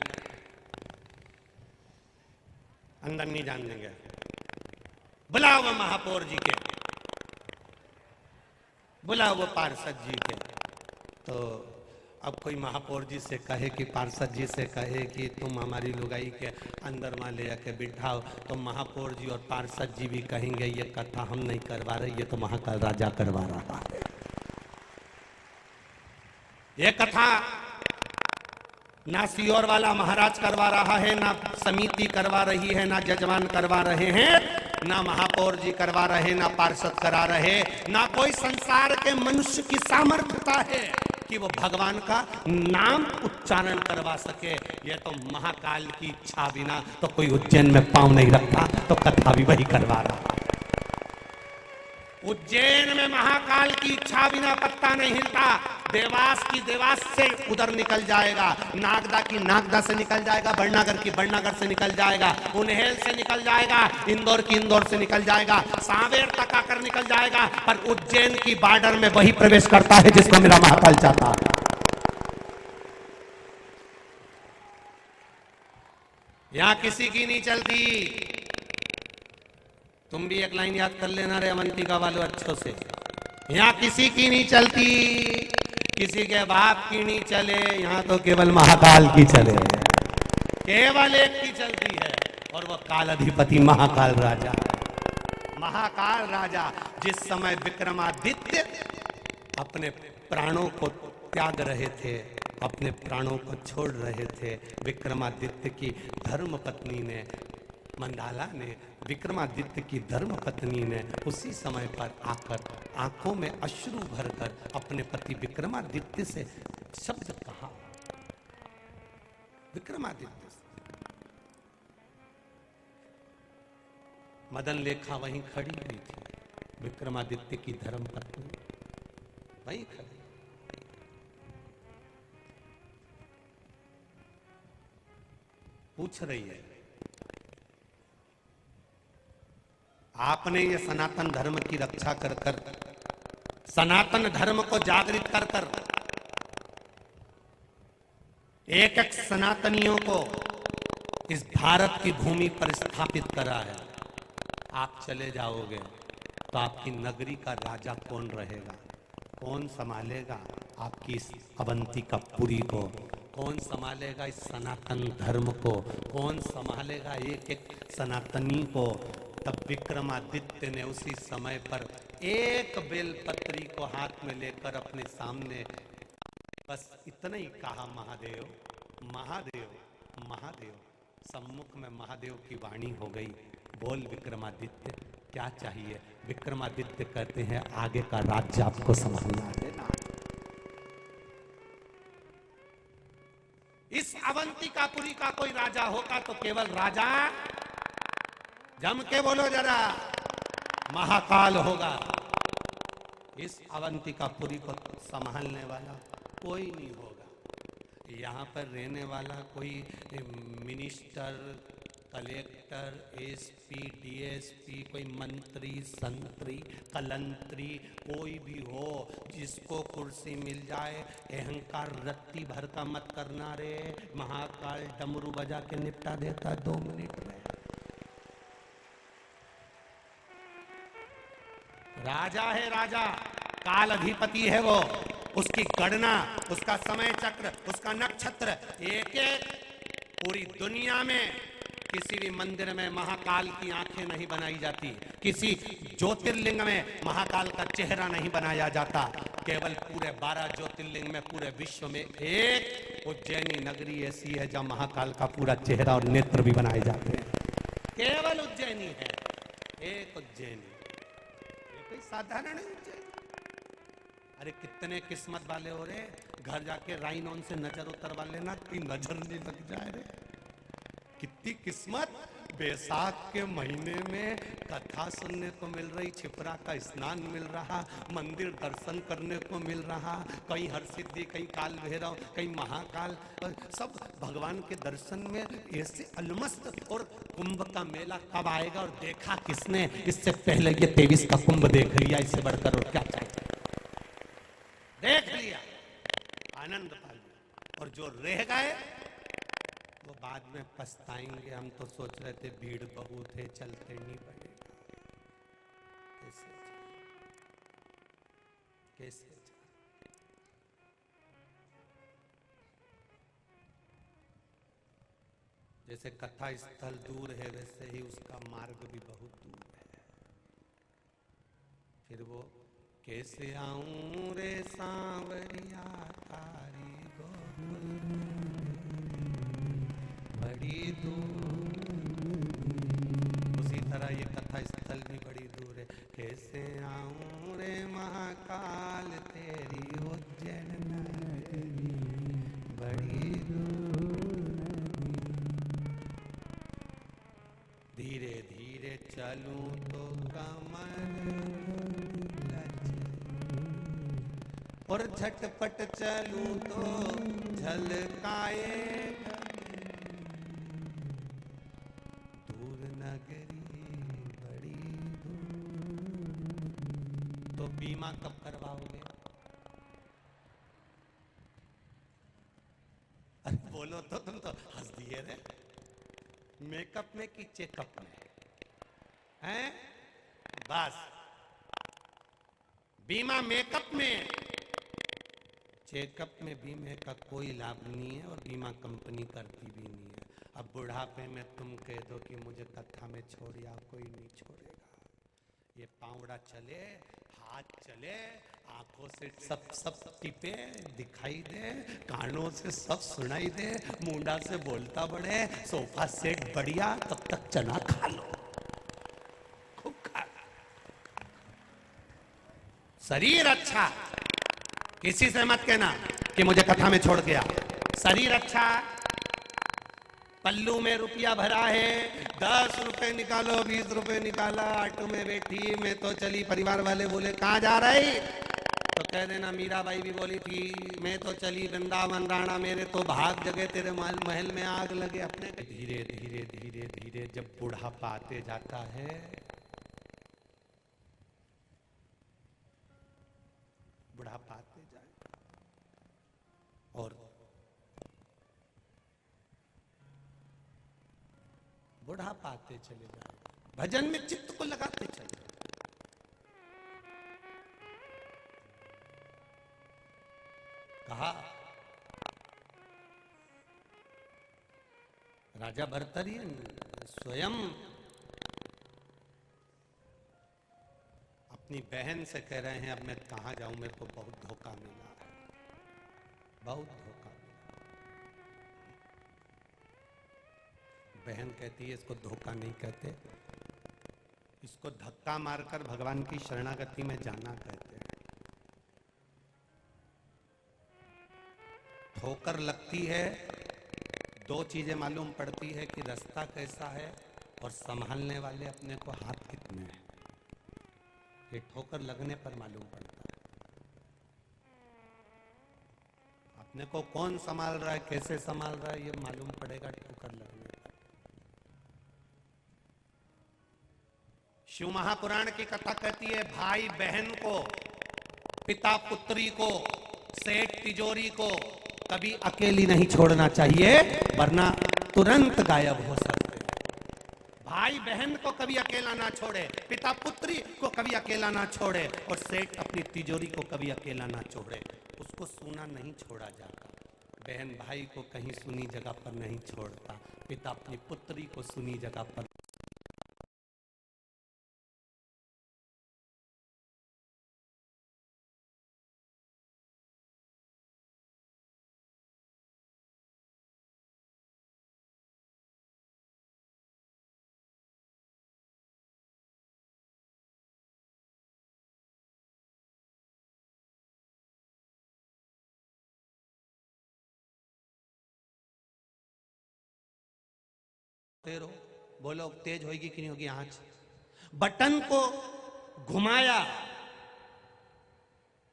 अंदर नहीं जाने देंगे। बुलाओ वो महापौर जी के, बुलाओ वो पार्षद जी के। तो अब कोई महापौर जी से कहे कि पार्षद जी से कहे कि तुम हमारी लुगाई के अंदर वहाँ ले आके बिठाओ, तो महापौर जी और पार्षद जी भी कहेंगे ये कथा हम नहीं करवा रहे, ये तो महाकाल राजा करवा रहा है। ये कथा ना सियोर वाला महाराज करवा रहा है, ना समिति करवा रही है, ना जजमान करवा रहे हैं, ना महापौर जी करवा रहे, ना पार्षद करा रहे, ना कोई संसार के मनुष्य की सामर्थ्यता है कि वो भगवान का नाम उच्चारण करवा सके। ये तो महाकाल की इच्छा बिना तो कोई उज्जैन में पांव नहीं रखता, तो कथा भी वही करवा रहा। उज्जैन में महाकाल की इच्छा बिना पत्ता नहीं हिलता। देवास की देवास से उधर निकल जाएगा, नागदा की नागदा से निकल जाएगा, बड़नागर की बड़नागर से निकल जाएगा, उन्हेल से निकल जाएगा, इंदौर की इंदौर से निकल जाएगा, सांवेर तक आकर निकल जाएगा, पर उज्जैन की बॉर्डर में वही प्रवेश करता है जिसको मेरा महाकाल चाहता है। यहां किसी की नहीं चलती। तुम भी एक लाइन याद कर लेना रे अवंतिका वालों अच्छों से। यहाँ किसी की नहीं चलती, किसी के बाप की नहीं चले, यहाँ तो केवल महाकाल की चले, केवल एक की चलती है, और वह कालाधिपति महाकाल राजा। महाकाल राजा जिस समय विक्रमादित्य अपने प्राणों को त्याग रहे थे, अपने प्राणों को छोड़ रहे थे, विक्रमादित्य की धर्म पत्नी ने, मंडाला ने, विक्रमादित्य की धर्म पत्नी ने उसी समय पर आकर आंखों में अश्रु भरकर अपने पति विक्रमादित्य से शब्द कहा। विक्रमादित्य मदन लेखा वहीं खड़ी हुई थी, विक्रमादित्य की धर्म पत्नी वहीं खड़ी, पूछ रही है, आपने ये सनातन धर्म की रक्षा कर कर, सनातन धर्म को जागृत कर कर एक एक सनातनियों को इस भारत की भूमि पर स्थापित करा है। आप चले जाओगे तो आपकी नगरी का राजा कौन रहेगा? कौन संभालेगा आपकी इस अवंतिकापुरी को? कौन संभालेगा इस सनातन धर्म को? कौन संभालेगा एक एक सनातनी को? तब विक्रमादित्य ने उसी समय पर एक बेलपत्री को हाथ में लेकर अपने सामने बस इतना ही कहा, महादेव महादेव महादेव। सम्मुख में महादेव की वाणी हो गई, बोल विक्रमादित्य क्या चाहिए? विक्रमादित्य कहते हैं आगे का राज्य आपको संभालना देना। इस अवंतिकापुरी का कोई राजा होगा तो केवल राजा, जम के बोलो जरा, महाकाल होगा। इस अवंतिकापुरी को संभालने वाला कोई नहीं होगा। यहाँ पर रहने वाला कोई मिनिस्टर, कलेक्टर, एसपी, डीएसपी, कोई मंत्री, संतरी, कलंतरी, कोई भी हो, जिसको कुर्सी मिल जाए, अहंकार रत्ती भर का मत करना रे। महाकाल डमरू बजा के निपटा देता 2 मिनट में। राजा है, राजा काल अधिपति है वो, उसकी गणना, उसका समय चक्र, उसका नक्षत्र एक एक, पूरी दुनिया में किसी भी मंदिर में महाकाल की आंखें नहीं बनाई जाती, किसी ज्योतिर्लिंग में महाकाल का चेहरा नहीं बनाया जाता। केवल पूरे 12 ज्योतिर्लिंग में पूरे विश्व में एक उज्जैनी नगरी ऐसी है जहां महाकाल का पूरा चेहरा और नेत्र भी बनाए जाते हैं। केवल उज्जैनी है, एक उज्जैनी, कोई साधारण उज्जैनी। अरे कितने किस्मत वाले हो रे, घर जाके राइनॉन से नजर उतरवा लेना, कोई नजर नहीं लग जाए रे। कितनी किस्मत। बैसाख के महीने में कथा सुनने को मिल रही, छिपरा का स्नान मिल रहा, मंदिर दर्शन करने को मिल रहा, कहीं हरसिद्धि, कहीं काल भैरव, कहीं महाकाल, सब भगवान के दर्शन में ऐसे अलमस्त। और कुंभ का मेला कब आएगा और देखा किसने? इससे पहले ये 23 का कुंभ देख लिया, इससे बढ़कर और क्या चाहिए? देख लिया। आनंद पा लिया। और जो रह गए वो बाद में पछताएंगे, हम तो सोच रहे थे भीड़ बहुत है, चलते नहीं पड़ेगा। कैसे कैसे जैसे कथा स्थल दूर है, वैसे ही उसका मार्ग भी बहुत दूर है। फिर वो कैसे आऊं रे सांवरिया तारी गोकुल बड़ी दूर। उसी तरह ये कथा स्थल भी बड़ी दूर है। कैसे आऊं रे महाकाल तेरी उज्जैन नगरी बड़ी दूर। धीरे धीरे चलूं तो कमर और झटपट चलूं तो झलकाए दूर नगरी बड़ी दूर। तो बीमा कब करवाओगे? अरे बोलो तो, तुम तो हंस दिए रे। मेकअप में कि चेकअप में हैं? बस बीमा मेकअप में, चेकअप में बीमे का कोई लाभ नहीं है और बीमा कंपनी करती भी नहीं है। अब बुढ़ापे में तुम कह दो कि मुझे कथा में छोड़िया, कोई नहीं छोड़ेगा। ये पावड़ा चले, हाथ चले, आंखों से सब सब टिपे दिखाई दे, कानों से सब सुनाई दे, मुंडा से बोलता बढ़े, सोफा सेट बढ़िया, तब तक चना खा लो, खूब खा। शरीर अच्छा, किसी से मत कहना कि मुझे कथा में छोड़ गया। शरीर अच्छा, पल्लू में रुपया भरा है, 10 रुपए निकालो, 20 रुपए निकाला, ऑटो में बैठी, मैं तो चली। परिवार वाले बोले कहाँ जा रही? तो कह देना मीराबाई भी बोली थी, मैं तो चली वृंदावन राणा, मेरे तो भाग जगे, तेरे महल में आग लगे। अपने धीरे धीरे धीरे धीरे जब बुढ़ापा आते जाता है, बुढ़ापा आते जाए और बुढ़ापा आते चले जाए, भजन में चित्त को लगाते चले। कहा राजा भर्तहरि स्वयं अपनी बहन से कह रहे हैं, अब मैं कहाँ जाऊं, मेरे को बहुत धोखा मिला है, बहुत धोखा मिला। बहन कहती है इसको धोखा नहीं कहते, इसको धक्का मारकर भगवान की शरणागति में जाना कहते हैं। ठोकर लगती है, दो चीजें मालूम पड़ती है कि रास्ता कैसा है और संभालने वाले अपने को हाथ कितने हैं। ये ठोकर लगने पर मालूम पड़ता है अपने को कौन संभाल रहा है, कैसे संभाल रहा है, ये मालूम पड़ेगा ठोकर लगने पर। शिव महापुराण की कथा कहती है, भाई बहन को, पिता पुत्री को, सेठ तिजोरी को कभी अकेली नहीं छोड़ना चाहिए, वरना तुरंत गायब हो सकते। भाई बहन को कभी अकेला ना छोड़े, पिता पुत्री को कभी अकेला ना छोड़े, और सेठ अपनी तिजोरी को कभी अकेला ना छोड़े। उसको सूना नहीं छोड़ा जाता। बहन भाई को कहीं सुनी जगह पर नहीं छोड़ता, पिता अपनी पुत्री को सुनी जगह पर। बोलो तेज होगी कि नहीं होगी आंच? बटन को घुमाया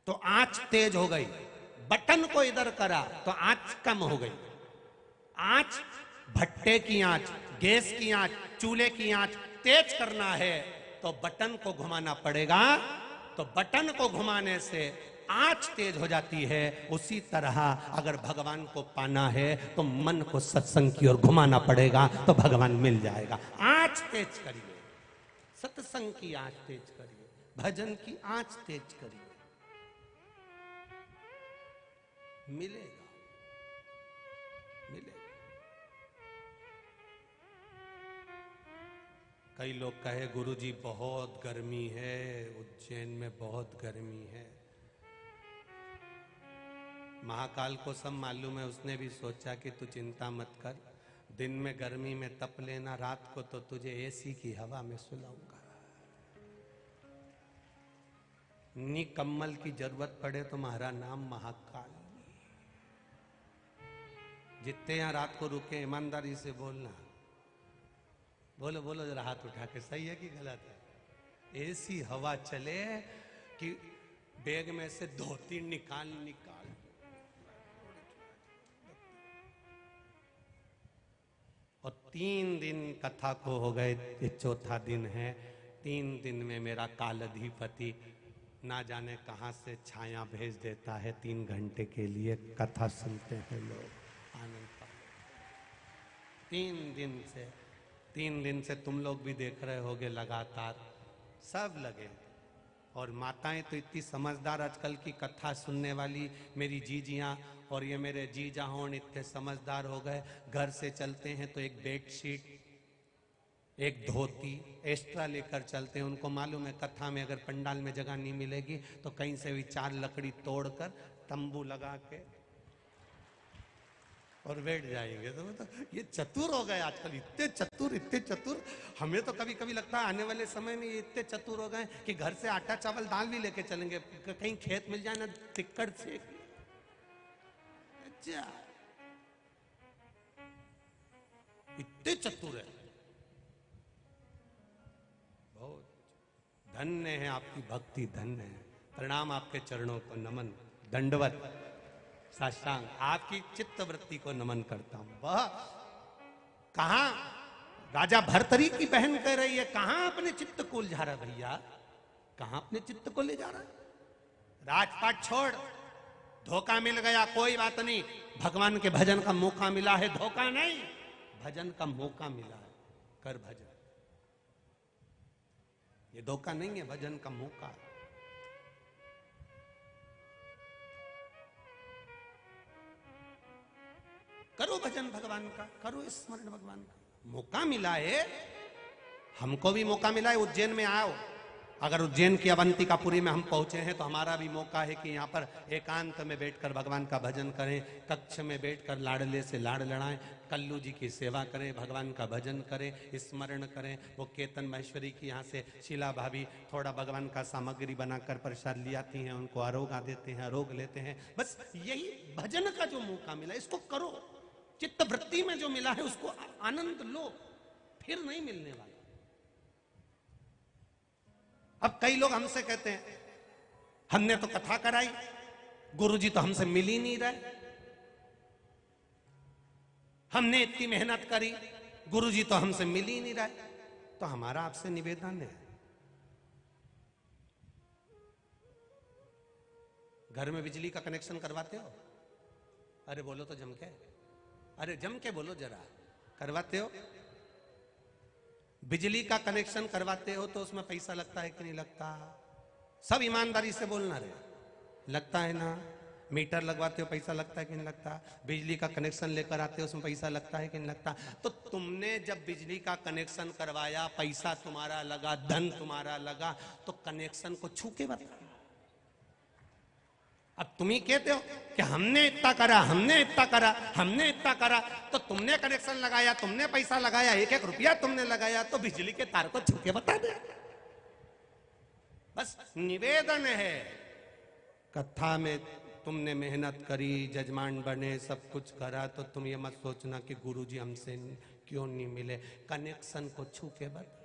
तो आंच तेज हो गई, बटन को इधर करा तो आंच कम हो गई। आंच, भट्टे की आंच, गैस की आंच, चूल्हे की आंच तेज करना है तो बटन को घुमाना पड़ेगा। तो बटन को घुमाने से आंच तेज हो जाती है, उसी तरह अगर भगवान को पाना है तो मन को सत्संग की ओर घुमाना पड़ेगा, तो भगवान मिल जाएगा। आंच तेज करिए, सत्संग की आंच तेज करिए, भजन की आंच तेज करिए, मिलेगा, मिलेगा। कई लोग कहे गुरुजी बहुत गर्मी है, उज्जैन में बहुत गर्मी है। महाकाल को सब मालूम है, उसने भी सोचा कि तू चिंता मत कर, दिन में गर्मी में तप लेना, रात को तो तुझे एसी की हवा में सुलाऊंगा। निकम्मल की जरूरत पड़े तो तुम्हारा नाम महाकाल। जितने यहां रात को रुके ईमानदारी से बोलना, बोलो बोलो जरा हाथ उठा के, सही है कि गलत है? ऐसी हवा चले कि बैग में से धोती निकाल निकाल। और 3 दिन कथा को हो गए, ये चौथा दिन है। 3 दिन में मेरा कालाधिपति ना जाने कहां से छाया भेज देता है, 3 घंटे के लिए कथा सुनते हैं लोग, आनंद पाते। 3 दिन से तुम लोग भी देख रहे होगे, लगातार सब लगे। और माताएं तो इतनी समझदार आजकल की कथा सुनने वाली, मेरी जीजियां और ये मेरे जीजा होन इतने समझदार हो गए। घर से चलते हैं तो एक बेडशीट, एक धोती एक्स्ट्रा लेकर चलते हैं। उनको मालूम है कथा में अगर पंडाल में जगह नहीं मिलेगी तो कहीं से भी 4 लकड़ी तोड़कर तंबू लगा के और बैठ जाएंगे। तो ये चतुर हो गए आजकल, इतने चतुर। हमें तो कभी कभी लगता है आने वाले समय में ये इतने चतुर हो गए कि घर से आटा चावल दाल भी लेके चलेंगे, कहीं खेत मिल जाए ना टिक्कड़ से। अच्छा, इतने चतुर है, बहुत धन्य है आपकी भक्ति, धन्य है। प्रणाम, आपके चरणों को नमन, दंडवत साष्टांग, आपकी चित्त वृत्ति को नमन करता हूं। वह कहां राजा भर्तरी की बहन कह रही है, कहां अपने चित्त को उलझा रहा भैया, कहां अपने चित्त को ले जा रहा है? राजपाट छोड़, धोखा मिल गया कोई बात नहीं, भगवान के भजन का मौका मिला है, धोखा नहीं, भजन का मौका मिला है, कर भजन। ये धोखा नहीं है, भजन का मौका। करो भजन भगवान का, करो स्मरण भगवान का, मौका मिला है। हमको भी मौका मिला है, उज्जैन में आओ। अगर उज्जैन की अवंतिकापुरी में हम पहुंचे हैं तो हमारा भी मौका है कि यहाँ पर एकांत में बैठकर भगवान का भजन करें, कक्ष में बैठकर लाडले से लाड लड़ाएं, कल्लू जी की सेवा करें, भगवान का भजन करें, स्मरण करें। वो केतन महेश्वरी की यहाँ से शीला भाभी थोड़ा भगवान का सामग्री बनाकर प्रसाद ले आती हैं, उनको आरोग्य देते हैं, आरोग्य लेते हैं। बस यही भजन का जो मौका मिला इसको करो, चित्त वृत्ति में जो मिला है उसको आनंद लो, फिर नहीं मिलने वाला। अब कई लोग हमसे कहते हैं हमने तो कथा कराई, गुरुजी तो हमसे मिल ही नहीं रहे, हमने इतनी मेहनत करी, गुरुजी तो हमसे मिल ही नहीं रहे। तो हमारा आपसे निवेदन है, घर में बिजली का कनेक्शन करवाते हो? अरे बोलो तो जम के, अरे जम के बोलो जरा, करवाते हो? बिजली का कनेक्शन करवाते हो तो उसमें पैसा लगता है कि नहीं लगता? सब ईमानदारी से बोलना रे, लगता है ना? मीटर लगवाते हो पैसा लगता है कि नहीं लगता? बिजली का कनेक्शन लेकर आते हो उसमें पैसा लगता है कि नहीं लगता? तो तुमने जब बिजली का कनेक्शन करवाया, पैसा तुम्हारा लगा, धन तुम्हारा लगा, तो कनेक्शन को छू के बता। अब तुम ही कहते हो कि हमने इतना करा, हमने इतना करा, हमने इतना करा, तो तुमने कनेक्शन लगाया, तुमने पैसा लगाया, 1-1 रुपया तुमने लगाया, तो बिजली के तार को छू के बता दे। बस निवेदन है, कथा में तुमने मेहनत करी, जजमान बने, सब कुछ करा, तो तुम ये मत सोचना कि गुरुजी हमसे क्यों नहीं मिले। कनेक्शन को छू के बता।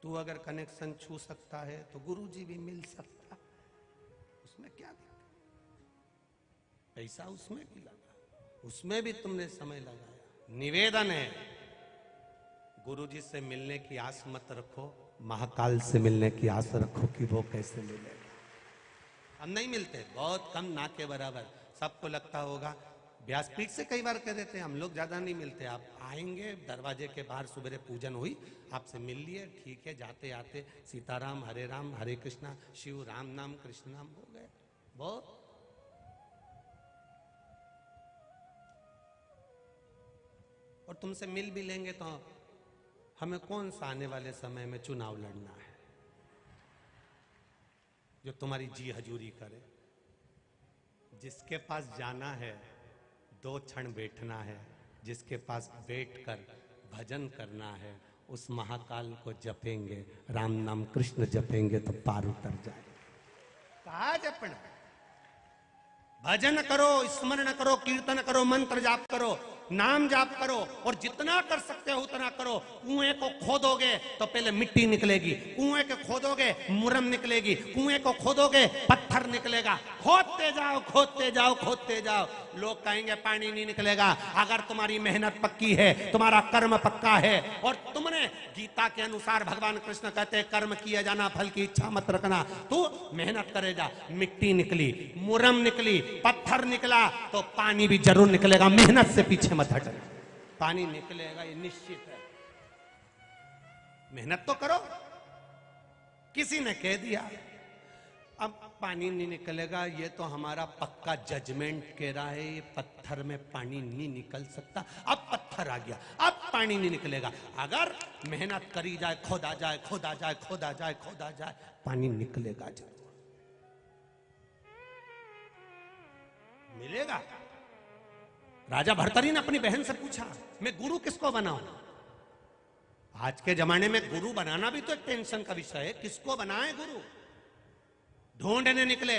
तू अगर कनेक्शन छू सकता है तो गुरुजी भी मिल सकता, उसमें क्या दिक्कत? पैसा उसमें भी लगा, उसमें भी तुमने समय लगाया। निवेदन है, गुरुजी से मिलने की आस मत रखो, महाकाल से मिलने की आस रखो कि वो कैसे मिलेगा। हम नहीं मिलते, बहुत कम, ना के बराबर। सबको लगता होगा, व्यासपीठ से कई बार कह देते हैं हम लोग ज्यादा नहीं मिलते। आप आएंगे, दरवाजे के बाहर सुबह पूजन हुई, आपसे मिल लिए, ठीक है, जाते आते सीताराम, हरे कृष्णा, शिव राम नाम, कृष्ण नाम हो गए। बहुत और तुमसे मिल भी लेंगे तो हमें कौन सा आने वाले समय में चुनाव लड़ना है जो तुम्हारी जी हजूरी करे। जिसके पास जाना है 2 क्षण बैठना है, जिसके पास बैठकर भजन करना है, उस महाकाल को जपेंगे, राम नाम कृष्ण जपेंगे तो पार उतर जाए। कहा जपना, भजन करो, स्मरण करो, कीर्तन करो, मंत्र जाप करो, नाम जाप करो, और जितना कर सकते हो उतना करो। कुएं को खोदोगे तो पहले मिट्टी निकलेगी, कुएं को खोदोगे मुरम निकलेगी, कुएं को खोदोगे पत्थर निकलेगा। खोदते जाओ, खोदते जाओ, खोदते जाओ। लोग कहेंगे पानी नहीं निकलेगा। अगर तुम्हारी मेहनत पक्की है, तुम्हारा कर्म पक्का है, और तुमने गीता के अनुसार भगवान कृष्ण कहते हैं कर्म किए जाना, फल की इच्छा मत रखना, तो मेहनत करे जा। मिट्टी निकली, मुरम निकली, पत्थर निकला, तो पानी भी जरूर निकलेगा। मेहनत से पीछे मत हटना, पानी निकलेगा, ये निश्चित है। मेहनत तो करो। किसी ने कह दिया अब पानी नहीं निकलेगा, ये तो हमारा पक्का जजमेंट कह रहा है, ये पत्थर में पानी नहीं निकल सकता। अब पत्थर आ गया, अब पानी नहीं निकलेगा। अगर मेहनत करी जाए, खोदा जाए, खोदा जाए, खोदा जाए, खोदा जाए, पानी निकलेगा जरूर, मिलेगा। राजा भर्तरी ने अपनी बहन से पूछा, मैं गुरु किसको बनाऊं? आज के जमाने में गुरु बनाना भी तो एक टेंशन का विषय है। किसको बनाए गुरु? ढूंढने निकले।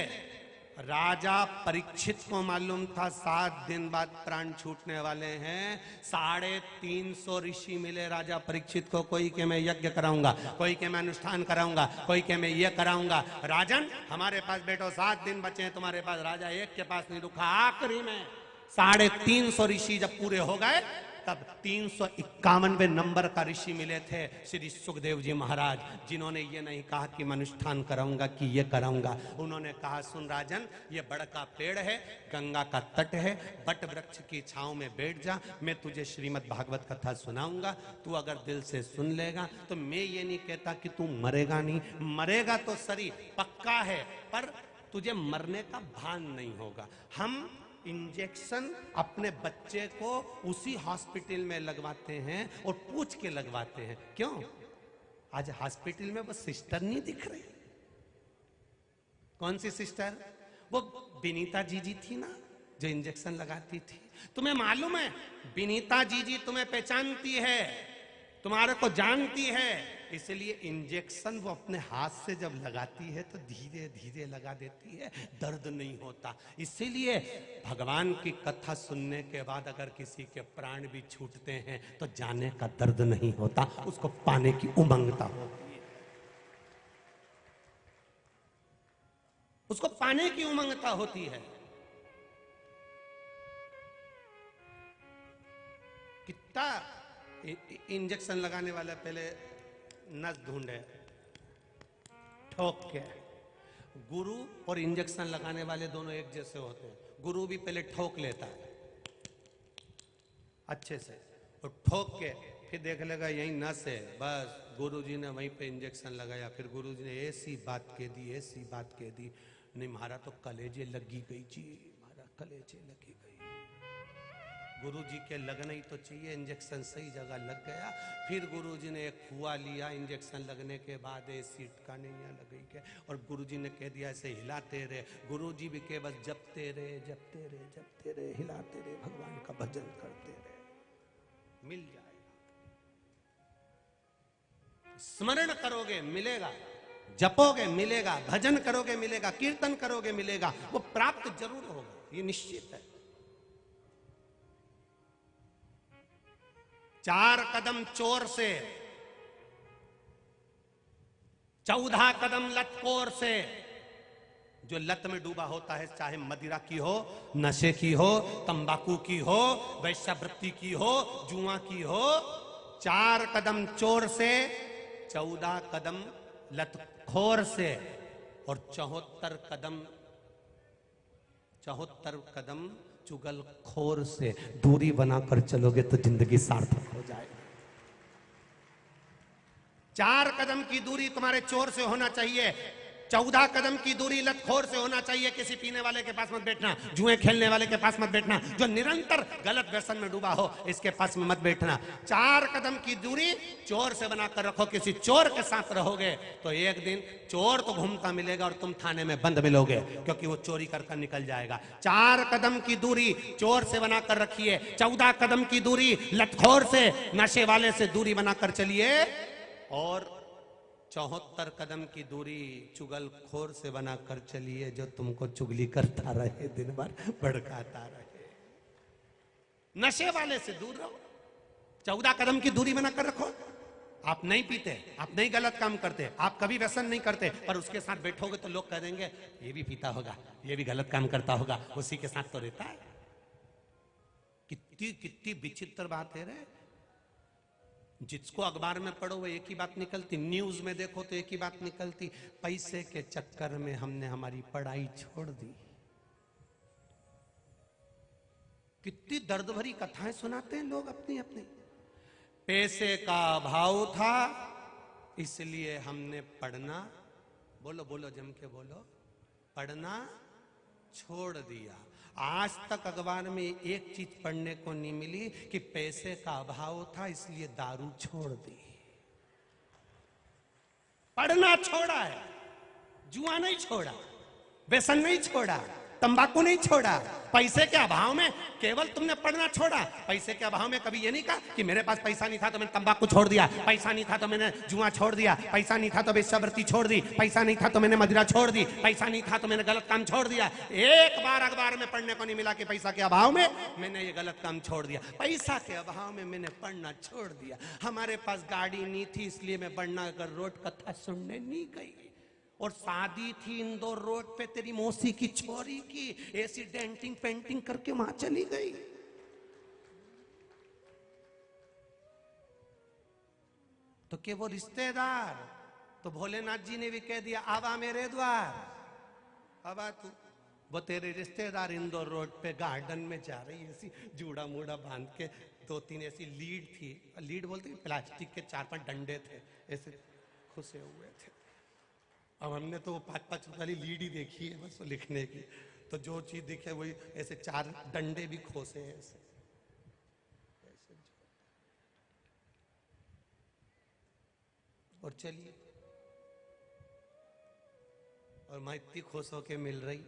राजा परीक्षित को मालूम था 7 दिन बाद प्राण छूटने वाले हैं। 350 ऋषि मिले राजा परीक्षित को। कोई के मैं यज्ञ कराऊंगा, कोई के मैं अनुष्ठान कराऊंगा, कोई के मैं ये कराऊंगा। राजन हमारे पास बैठो, 7 दिन बचे हैं तुम्हारे पास। राजा एक के पास नहीं रुका। आखिरी में 350 ऋषि जब पूरे हो गए, तब 351वें नंबर का ऋषि मिले थे, श्री सुखदेव जी महाराज, जिन्होंने ये नहीं कहा कि मैं अनुष्ठान कराऊंगा कि ये कराऊंगा। उन्होंने कहा, सुन राजन, ये बड़ का पेड़ है, गंगा का तट है, बट वृक्ष की छांव में बैठ जा, मैं तुझे श्रीमद् भागवत कथा सुनाऊंगा। तू अगर दिल से सुन लेगा तो मैं ये नहीं कहता कि तू मरेगा नहीं, मरेगा तो सही पक्का है, पर तुझे मरने का भान नहीं होगा। हम इंजेक्शन अपने बच्चे को उसी हॉस्पिटल में लगवाते हैं और पूछ के लगवाते हैं। क्यों? आज हॉस्पिटल में वो सिस्टर नहीं दिख रही। कौन सी सिस्टर? वो विनीता जीजी थी ना, जो इंजेक्शन लगाती थी। तुम्हें मालूम है, विनीता जीजी तुम्हें पहचानती है, तुम्हारे को जानती है, इसलिए इंजेक्शन वो अपने हाथ से जब लगाती है तो धीरे धीरे लगा देती है, दर्द नहीं होता। इसीलिए भगवान की कथा सुनने के बाद अगर किसी के प्राण भी छूटते हैं तो जाने का दर्द नहीं होता, उसको पाने की उमंगता होती है, उसको पाने की उमंगता होती है। कितना इंजेक्शन लगाने वाला पहले नस ढूंढे, ठोक के। गुरु और इंजेक्शन लगाने वाले दोनों एक जैसे होते हैं। गुरु भी पहले ठोक लेता है अच्छे से, और ठोक के फिर देख लेगा यही नस है, बस गुरुजी ने वहीं पे इंजेक्शन लगाया। फिर गुरुजी ने ऐसी बात कह दी, ऐसी बात कह दी, नहीं मारा तो कलेजे लगी गई जी, मारा कलेजे लगी गई। गुरुजी के लगना ही तो चाहिए, इंजेक्शन सही जगह लग गया। फिर गुरुजी ने एक हुआ लिया, इंजेक्शन लगने के बाद सीट का नहीं लग गई के, और गुरुजी ने कह दिया ऐसे हिलाते रहे। गुरुजी भी के बस जपते रहे, जपते रहे, जपते रहे, हिलाते रहे, भगवान का भजन करते रहे, मिल जाएगा। स्मरण करोगे मिलेगा, जपोगे मिलेगा, भजन करोगे मिलेगा, कीर्तन करोगे मिलेगा, वो प्राप्त जरूर होगा, ये निश्चित है। 4 कदम चोर से, 14 कदम लतखोर से। जो लत में डूबा होता है, चाहे मदिरा की हो, नशे की हो, तंबाकू की हो, वैश्यावृत्ति की हो, जुआ की हो, 4 कदम चोर से, 14 कदम लतखोर से और 74 कदम चुगलखोर से दूरी बनाकर चलोगे तो जिंदगी सार्थक हो जाएगी। 4 कदम की दूरी तुम्हारे चोर से होना चाहिए, 14 कदम की दूरी लतखोर से होना चाहिए। किसी पीने वाले के पास मत बैठना, जुए खेलने वाले के पास मत बैठना, जो निरंतर गलत व्यसन में डूबा हो इसके पास में मत बैठना। 4 कदम की दूरी चोर से बनाकर रखो। किसी चोर के साथ रहोगे तो एक दिन चोर तो घूमता मिलेगा और तुम थाने में बंद मिलोगे, क्योंकि वो चोरी कर निकल जाएगा। 4 कदम की दूरी चोर से बनाकर रखिए, 14 कदम की दूरी लतखोर से, नशे वाले से दूरी बनाकर चलिए, और 74 कदम की दूरी चुगलखोर से बनाकर चलिए, जो तुमको चुगली करता रहे, दिन भर भड़काता रहे। नशे वाले से दूर रहो, 14 कदम की दूरी बनाकर रखो। आप नहीं पीते, आप नहीं गलत काम करते, आप कभी व्यसन नहीं करते, पर उसके साथ बैठोगे तो लोग कह देंगे ये भी पीता होगा, ये भी गलत काम करता होगा, उसी के साथ तो रहता है। कितनी कितनी विचित्र बात है रे। जिसको अखबार में पढ़ो वो एक ही बात निकलती, न्यूज में देखो तो एक ही बात निकलती, पैसे के चक्कर में हमने हमारी पढ़ाई छोड़ दी। कितनी दर्द भरी कथाएं सुनाते हैं लोग अपनी अपनी। पैसे का अभाव था इसलिए हमने पढ़ना, बोलो बोलो जम के बोलो, पढ़ना छोड़ दिया। आज तक अखबार में एक चीज पढ़ने को नहीं मिली कि पैसे का अभाव था इसलिए दारू छोड़ दी। पढ़ना छोड़ा है, जुआ नहीं छोड़ा, व्यसन नहीं छोड़ा, तंबाकू नहीं छोड़ा। पैसे के अभाव में केवल तुमने पढ़ना छोड़ा। पैसे के अभाव में कभी ये नहीं कहा कि मेरे पास पैसा नहीं था तो मैंने तंबाकू छोड़ दिया, पैसा नहीं था तो मैंने जुआ छोड़ दिया, पैसा नहीं था तो वेश्यावृत्ति छोड़ दी, पैसा नहीं था तो मैंने मदिरा छोड़ दी, पैसा नहीं था तो मैंने गलत काम छोड़ दिया। एक बार अखबार में पढ़ने को नहीं मिला कि पैसा के अभाव में मैंने ये गलत काम छोड़ दिया। पैसा के अभाव में मैंने पढ़ना छोड़ दिया। हमारे पास गाड़ी नहीं थी इसलिए मैं बड़नगर रोड कथा सुनने नहीं गई, और शादी थी इंदौर रोड पे तेरी मौसी की छोरी की, ऐसी डेंटिंग पेंटिंग करके वहां चली गई। तो क्या वो रिश्तेदार, तो भोलेनाथ जी ने भी कह दिया आवा मेरे द्वार, आवा तू। वो तेरे रिश्तेदार इंदौर रोड पे गार्डन में जा रही, ऐसी जूड़ा मूड़ा बांध के, 2-3 ऐसी लीड थी, लीड बोलते प्लास्टिक के 4-5 डंडे थे, ऐसे खुसे हुए थे। अब हमने तो 5-5 वाली लीड ही देखी है बस लिखने की, तो जो चीज दिखे वही, ऐसे 4 डंडे भी खोसे हैं ऐसे। और चलिए, और मैं इतनी खुश होके मिल रही,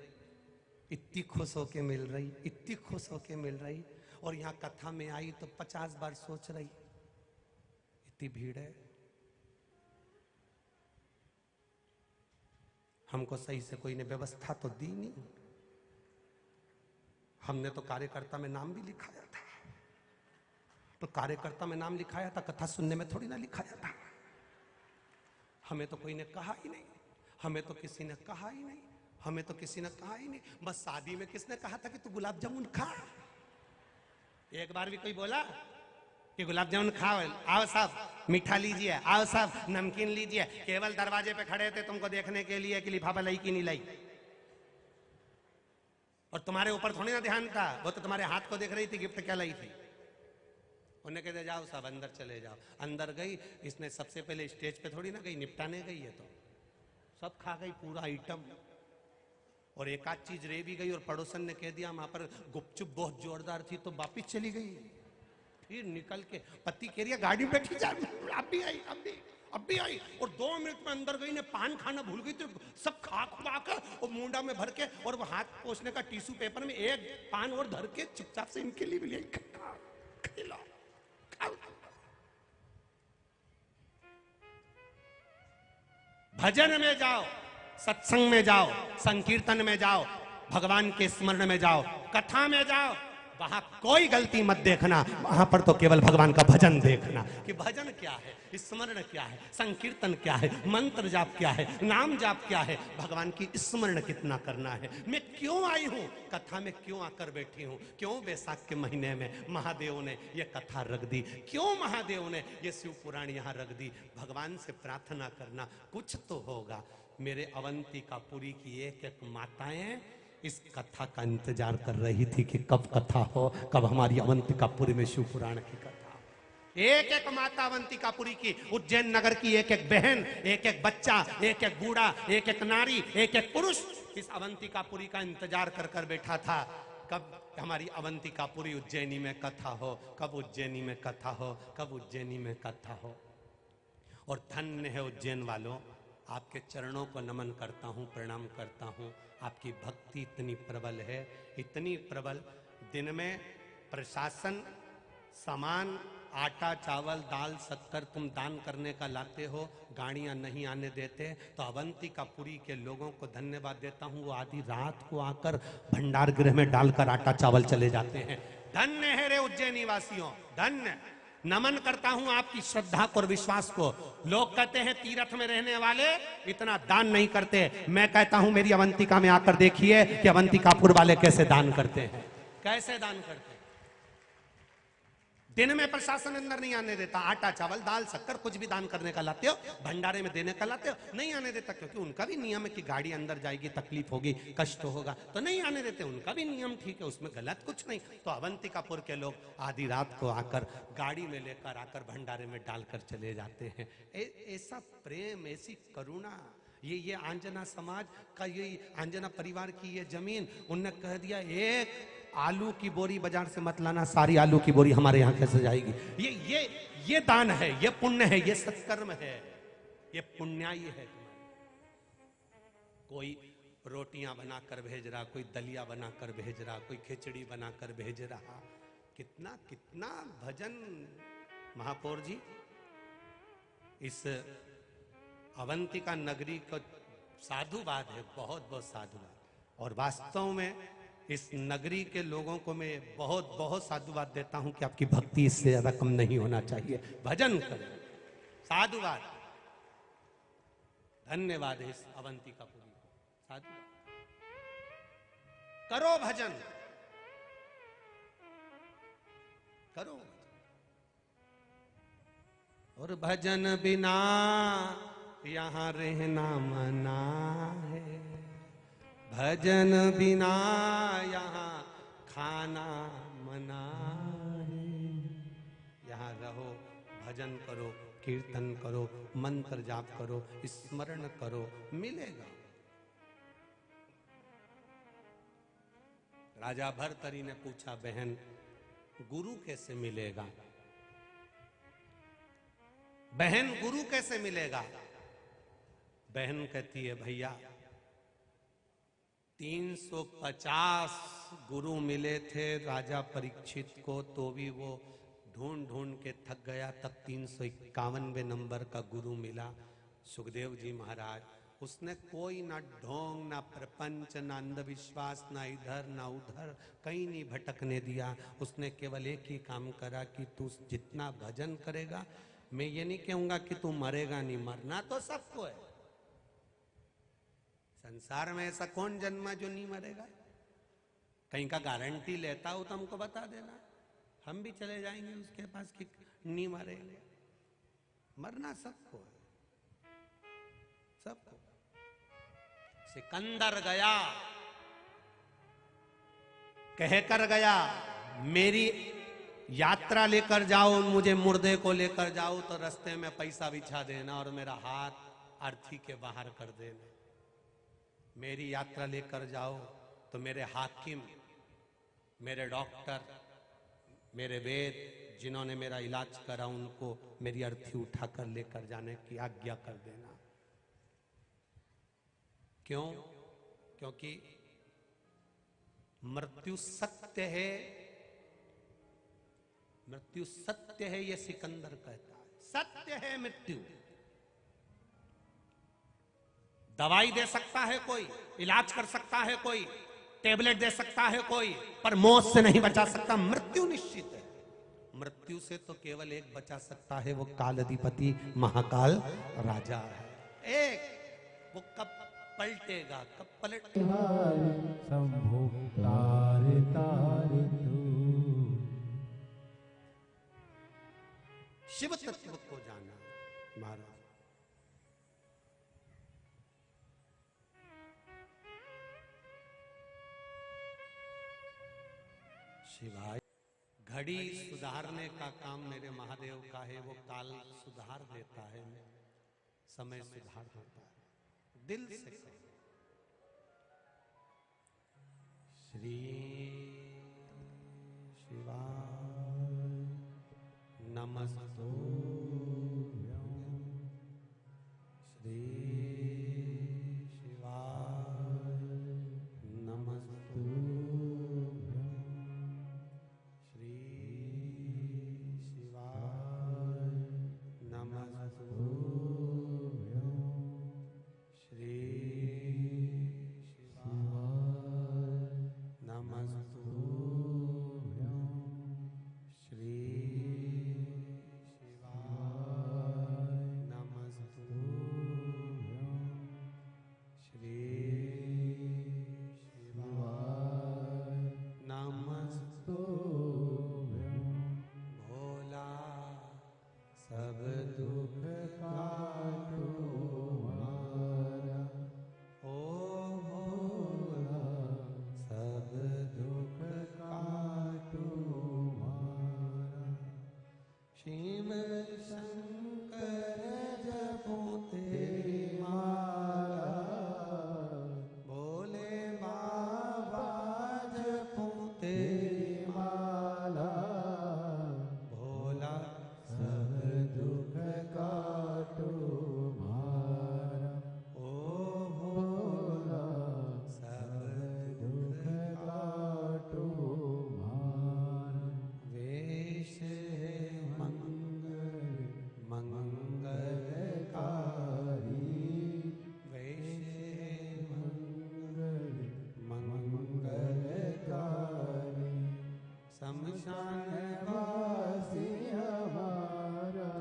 इतनी खुश होके मिल रही, इतनी खुश होके मिल रही, और यहाँ कथा में आई तो 50 बार सोच रही इतनी भीड़ है, हमको सही से कोई ने व्यवस्था तो दी नहीं। हमने तो कार्यकर्ता में नाम भी लिखाया था, तो कार्यकर्ता में नाम लिखाया था, कथा सुनने में थोड़ी ना लिखाया था। हमें तो कोई ने कहा ही नहीं, हमें तो किसी ने कहा ही नहीं, हमें तो किसी ने कहा ही नहीं। बस शादी में किसने कहा था कि तू गुलाब जामुन खा? एक बार भी कोई बोला कि गुलाब जामुन खाओ, आओ साहब मीठा लीजिए, आओ साहब नमकीन लीजिए? केवल दरवाजे पे खड़े थे तुमको देखने के लिए कि लिफाफा लाई कि नहीं लाई, और तुम्हारे ऊपर थोड़ी ना ध्यान था, वो तो तुम्हारे हाथ को देख रही थी गिफ्ट क्या लाई थी। उन्हें कहते जाओ साहब अंदर चले जाओ। अंदर गई, इसने सबसे पहले स्टेज पे थोड़ी ना गई, निपटाने गई है, तो सब खा गई पूरा आइटम, और एक आध चीज रह भी गई, और पड़ोसन ने कह दिया वहां पर गुपचुप बहुत जोरदार थी, तो वापिस चली गई। फिर निकल के पति कह रही गाड़ी में बैठी जा, अब भी आई, अब भी आई, और 2 मिनट में अंदर गई, ने पान खाना भूल गई, तो सब खा खुआ कर और मुंडा में भर के, और वो हाथ पोंछने का टिश्यू पेपर में एक पान और धर के चुपचाप से इनके लिए भी ले खिला। भजन में जाओ, सत्संग में जाओ, संकीर्तन में जाओ, भगवान के स्मरण में जाओ, कथा में जाओ, वहां कोई गलती मत देखना, वहां पर तो केवल भगवान का भजन देखना कि भजन क्या है, स्मरण क्या है, संकीर्तन क्या है, मंत्र जाप क्या है, नाम जाप क्या है, भगवान की स्मरण कितना करना है। मैं क्यों आई हूं, कथा में क्यों आकर बैठी हूं, क्यों वैशाख के महीने में महादेव ने ये कथा रख दी, क्यों महादेव ने ये शिव पुराण यहाँ रख दी। भगवान से प्रार्थना करना, कुछ तो होगा। मेरे अवंतिकापुरी की एक एक माताएं इस कथा का इंतजार कर रही थी कि कब कथा हो, कब हमारी अवंतिकापुरी में शिव पुराण की कथा हो। एक एक माता अवंतिकापुरी की, उज्जैन नगर की एक एक बहन, एक एक बच्चा, एक एक बूढ़ा, एक एक नारी, एक एक पुरुष इस अवंतिकापुरी का इंतजार कर कर बैठा था, कब हमारी अवंतिकापुरी उज्जैनी में कथा हो, कब उज्जैनी में कथा हो, कब उज्जैनी में कथा हो। और धन्य है उज्जैन वालों, आपके चरणों को नमन करता हूं, प्रणाम करता हूं। आपकी भक्ति इतनी प्रबल है, इतनी प्रबल। दिन में प्रशासन सामान, आटा चावल दाल शक्कर तुम दान करने का लाते हो, गाड़ियां नहीं आने देते, तो अवंतिकापुरी के लोगों को धन्यवाद देता हूं। वो आधी रात को आकर भंडार गृह में डालकर आटा चावल चले जाते हैं। धन्य है रे उज्जैनी वासियों, धन्य। नमन करता हूं आपकी श्रद्धा को और विश्वास को। लोग कहते हैं तीर्थ में रहने वाले इतना दान नहीं करते, मैं कहता हूं मेरी अवंतिका में आकर देखिए कि अवंतिकापुर वाले कैसे दान करते हैं, कैसे दान करते हैं। दिन में प्रशासन अंदर नहीं आने देता, आटा चावल दाल शक्कर कुछ भी दान करने का लाते हो, भंडारे में देने का लाते हो, नहीं आने देता, क्योंकि उनका भी नियम है कि गाड़ी अंदर जाएगी, तकलीफ होगी, कष्ट होगा, तो नहीं आने देते, उनका भी नियम ठीक है, उसमें गलत कुछ नहीं। तो अवंतिकापुर के लोग आधी रात को आकर गाड़ी में लेकर आकर भंडारे में डालकर चले जाते हैं। ऐसा प्रेम, ऐसी करुणा, ये आंजना समाज का, ये आंजना परिवार की ये जमीन, उनने कह दिया एक आलू की बोरी बाजार से मत लाना, सारी आलू की बोरी हमारे यहाँ कैसे जाएगी। ये दान है, ये पुण्य है, ये सत्कर्म है, ये पुण्याई है। कोई रोटियां बनाकर भेज रहा, कोई दलिया बनाकर भेज रहा, कोई खिचड़ी बनाकर भेज रहा। कितना कितना भजन महापौर जी, इस अवंतिका नगरी का साधुवाद है, बहुत बहुत साधुवाद। और वास्तव में इस नगरी के लोगों को मैं बहुत बहुत साधुवाद देता हूं कि आपकी भक्ति इससे ज्यादा कम नहीं होना चाहिए। भजन करें, साधुवाद, धन्यवाद है इस अवंतिकापुरी को, साधुवाद करो, भजन करो। और भजन बिना यहां रहना मना है, भजन बिना यहाँ खाना मना है। यहाँ रहो, भजन करो, कीर्तन करो, मंत्र जाप करो, स्मरण करो, मिलेगा। राजा भर्तरी ने पूछा, बहन गुरु कैसे मिलेगा, बहन गुरु कैसे मिलेगा। बहन कहती है, भैया 350 गुरु मिले थे राजा परीक्षित को, तो भी वो ढूंढ ढूंढ के थक गया, तब 351वें नंबर का गुरु मिला, सुखदेव जी महाराज। उसने कोई ना ढोंग, ना प्रपंच, ना अंधविश्वास, ना इधर ना उधर, कहीं नहीं भटकने दिया। उसने केवल एक ही काम करा कि तू जितना भजन करेगा, मैं ये नहीं कहूंगा कि तू मरेगा नहीं, मरना तो सबको है, संसार में ऐसा कौन जन्मा जो नहीं मरेगा। कहीं का गारंटी लेता हो तो हमको बता देना, हम भी चले जाएंगे उसके पास कि नहीं मरेंगे। मरना सबको है, सबको। सिकंदर गया, कहकर गया, मेरी यात्रा लेकर जाओ, मुझे मुर्दे को लेकर जाओ तो रास्ते में पैसा बिछा देना और मेरा हाथ अर्थी के बाहर कर देना। मेरी यात्रा लेकर जाओ तो मेरे हाकिम, मेरे डॉक्टर, मेरे वेद जिन्होंने मेरा इलाज करा, उनको मेरी अर्थी उठाकर लेकर जाने की आज्ञा कर देना। क्यों? क्योंकि मृत्यु सत्य है, मृत्यु सत्य है, ये सिकंदर कहता है। सत्य है मृत्यु। दवाई दे सकता है कोई, इलाज कर सकता है कोई, टेबलेट दे सकता है कोई, पर मौत से नहीं बचा सकता। मृत्यु निश्चित है। मृत्यु से तो केवल एक बचा सकता है, वो काल अधिपति महाकाल राजा है। एक वो कब पलटेगा, कब पलटेगा।
शंभो तारे तारे तू।
शिव तत्व को जाना महाराज। शिवाय घड़ी सुधारने का काम मेरे महादेव का है। वो काल सुधार देता है, समय सुधार देता है। दिल से कहो श्री शिवाय नमस्तुभ्यं। श्री शिवाय नमस्तुभ्यं। श्री शिवाय नमस्तुभ्यं। श्री शिवाय नमस्तुभ्यं। श्री शिवाय नमस्तुभ्यं। श्री शिवाय नमस्तुभ्यं। भोला सब दुख काटो हमारा, ओ भोला सब दुख काटो हमारा। शिव शंकर जपो तेरी माला, भोले बाबा जपो तेरी माला। भोला सब दुख काटो हमारा, ओ भोला सब दुख काटो हमारा। वेश है मंगल मंगलकारी, वेश है मंगल मंगलकारी। शमशान वासी हमारा,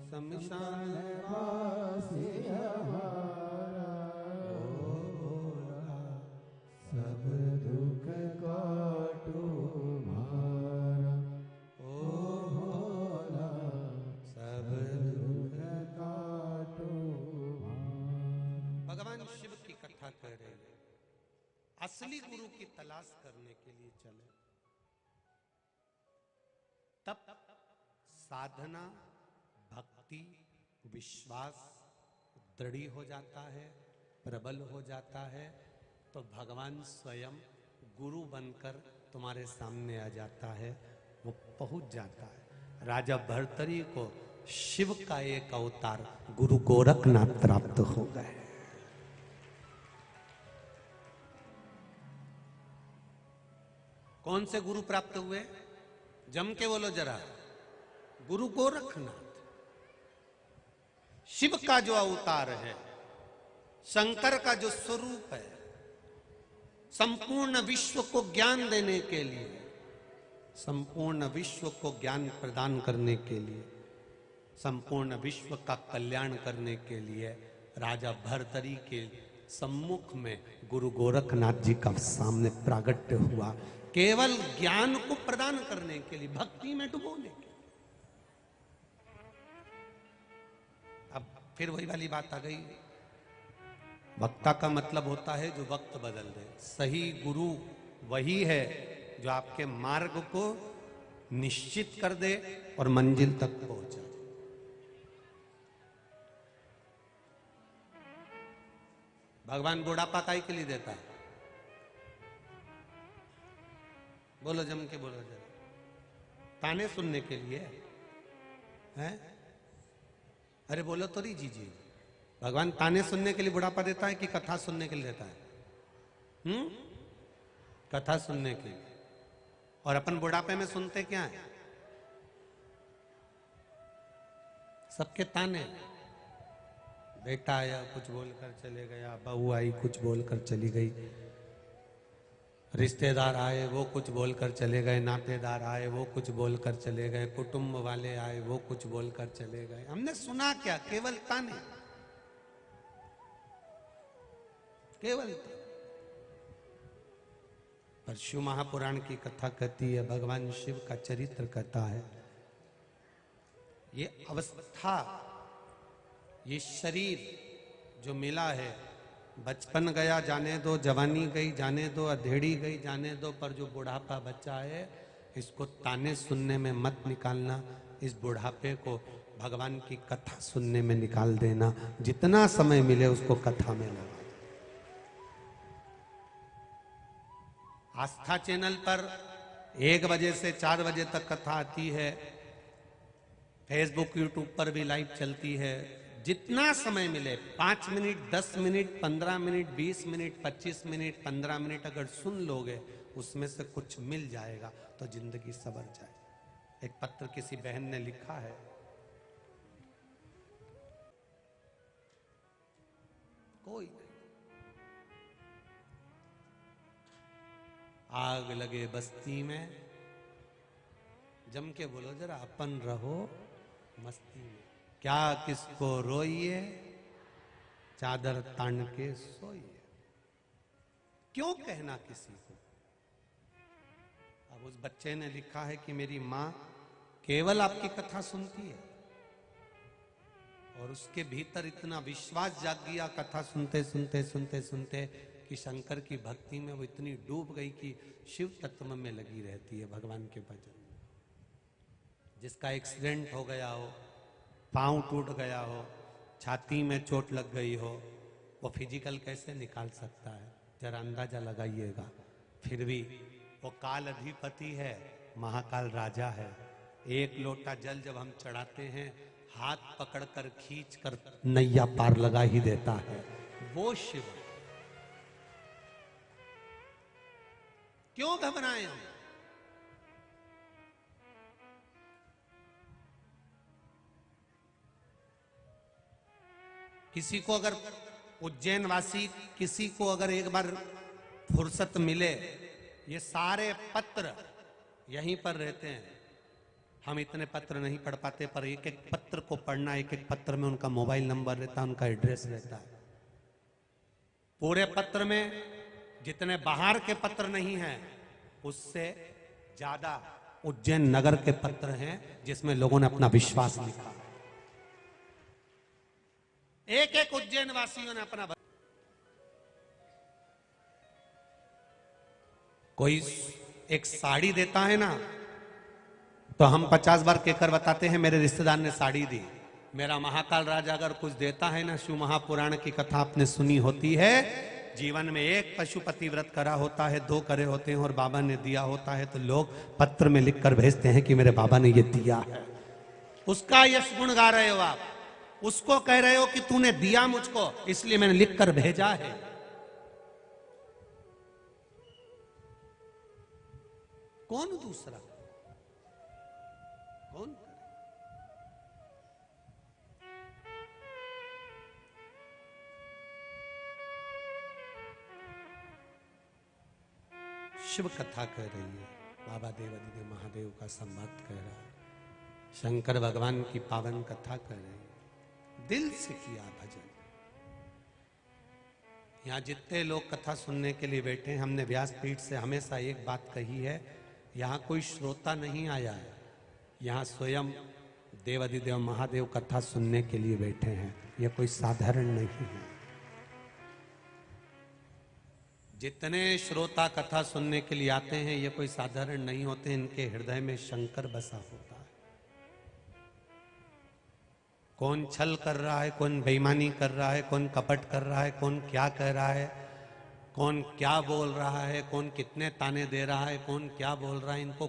शमशान वासी हमारा। ओ भोला सब दुख काटो हमारा, ओ भोला सब दुख काटो हमारा। भगवान शिव की कथा कर रहे हैं। असली गुरु की तलाश करने के लिए चले, तब साधना, भक्ति, विश्वास दृढ़ हो जाता है, प्रबल हो जाता है। तो भगवान स्वयं गुरु बनकर तुम्हारे सामने आ जाता है, वो पहुंच जाता है। राजा भर्तरी को शिव का एक अवतार गुरु गोरखनाथ प्राप्त हो गए। कौन से गुरु प्राप्त हुए? जम के बोलो जरा। गुरु गोरखनाथ। शिव का जो अवतार है, शंकर का जो स्वरूप है, संपूर्ण विश्व को ज्ञान देने के लिए, संपूर्ण विश्व को ज्ञान प्रदान करने के लिए, संपूर्ण विश्व का कल्याण करने के लिए राजा भर्तरी के सम्मुख में गुरु गोरखनाथ जी का सामने प्रागट्य हुआ, केवल ज्ञान को प्रदान करने के लिए, भक्ति में डुबोने के लिए। अब फिर वही वाली बात आ गई। वक्ता का मतलब होता है जो वक्त बदल दे। सही गुरु वही है जो आपके मार्ग को निश्चित कर दे और मंजिल तक पहुंचा दे। भगवान बुढ़ापा काहे के लिए देता है? बोलो जम के बोलो जरा। ताने सुनने के लिए है? अरे बोलो तो जी जी। भगवान ताने सुनने के लिए बुढ़ापा देता है कि कथा सुनने के लिए देता है? कथा सुनने के लिए। और अपन बुढ़ापे में सुनते क्या है? सबके ताने। बेटा आया कुछ बोलकर चले गया, बहू आई कुछ बोलकर चली गई, रिश्तेदार आए वो कुछ बोलकर चले गए, नातेदार आए वो कुछ बोलकर चले गए, कुटुंब वाले आए वो कुछ बोलकर चले गए। हमने सुना क्या? केवल ताने, केवल ताने। पर शिव महापुराण की कथा कहती है, भगवान शिव का चरित्र कहता है, ये अवस्था, ये शरीर जो मिला है, बचपन गया जाने दो, जवानी गई जाने दो, अधेड़ी गई जाने दो, पर जो बुढ़ापा बचा है इसको ताने सुनने में मत निकालना। इस बुढ़ापे को भगवान की कथा सुनने में निकाल देना। जितना समय मिले उसको कथा में लगा। आस्था चैनल पर 1 बजे से 4 बजे तक कथा आती है। फेसबुक यूट्यूब पर भी लाइव चलती है। जितना समय मिले, 5 minute, 10 minute, 15 minute, 20 minute, 25 minute, 15 minute अगर सुन लोगे, उसमें से कुछ मिल जाएगा तो जिंदगी सवर जाए। एक पत्र किसी बहन ने लिखा है, कोई आग लगे बस्ती में, जम के बोलो जरा, अपन रहो मस्ती में, क्या किसको रोइए, चादर तान के सोइए। क्यों कहना किसी को? अब उस बच्चे ने लिखा है कि मेरी मां केवल आपकी कथा सुनती है, और उसके भीतर इतना विश्वास जाग गया कथा सुनते सुनते सुनते सुनते कि शंकर की भक्ति में वो इतनी डूब गई कि शिव तत्व में लगी रहती है, भगवान के भजन। जिसका एक्सीडेंट हो गया हो, पांव टूट गया हो, छाती में चोट लग गई हो, वो फिजिकल कैसे निकाल सकता है? जरा अंदाजा लगाइएगा। फिर भी वो काल अधिपति है, महाकाल राजा है। एक लोटा जल जब हम चढ़ाते हैं, हाथ पकड़कर खींच कर नैया पार लगा ही देता है वो शिव। क्यों घबराए हम? किसी को अगर, उज्जैन वासी किसी को अगर एक बार फुर्सत मिले, ये सारे पत्र यहीं पर रहते हैं। हम इतने पत्र नहीं पढ़ पाते, पर एक एक पत्र को पढ़ना, एक एक पत्र में उनका मोबाइल नंबर रहता है, उनका एड्रेस रहता है। पूरे पत्र में जितने बाहर के पत्र नहीं हैं, उससे ज्यादा उज्जैन नगर के पत्र हैं जिसमें लोगों ने अपना विश्वास लिखा। एक एक उज्जैन वासियों ने अपना, कोई एक साड़ी देता है ना, तो हम 50 बार कहकर बताते हैं मेरे रिश्तेदार ने साड़ी दी। मेरा महाकाल राजा अगर कुछ देता है ना, शिव महापुराण की कथा आपने सुनी होती है, जीवन में एक पशुपति व्रत करा होता है, 2 करे होते हैं और बाबा ने दिया होता है, तो लोग पत्र में लिखकर भेजते हैं कि मेरे बाबा ने ये दिया है। उसका यश गुण गा रहे हो आप, उसको कह रहे हो कि तूने दिया मुझको, इसलिए मैंने लिखकर भेजा है। कौन दूसरा? कौन? शिव कथा कह रही है, बाबा देवादिदेव महादेव का संवाद कह रहा है, शंकर भगवान की पावन कथा कह रहे हैं। दिल से किया भजन। यहाँ जितने लोग कथा सुनने के लिए बैठे हैं, हमने व्यासपीठ से हमेशा एक बात कही है, यहाँ कोई श्रोता नहीं आया है, यहाँ स्वयं देवादिदेव महादेव कथा सुनने के लिए बैठे हैं। यह कोई साधारण नहीं है। जितने श्रोता कथा सुनने के लिए आते हैं, ये कोई साधारण नहीं होते, इनके हृदय में शंकर बसा होता है। कौन छल कर रहा है, कौन बेईमानी कर रहा है, कौन कपट कर रहा है, कौन क्या कह रहा है, कौन क्या बोल रहा है, कौन कितने ताने दे रहा है, कौन क्या बोल रहा है, इनको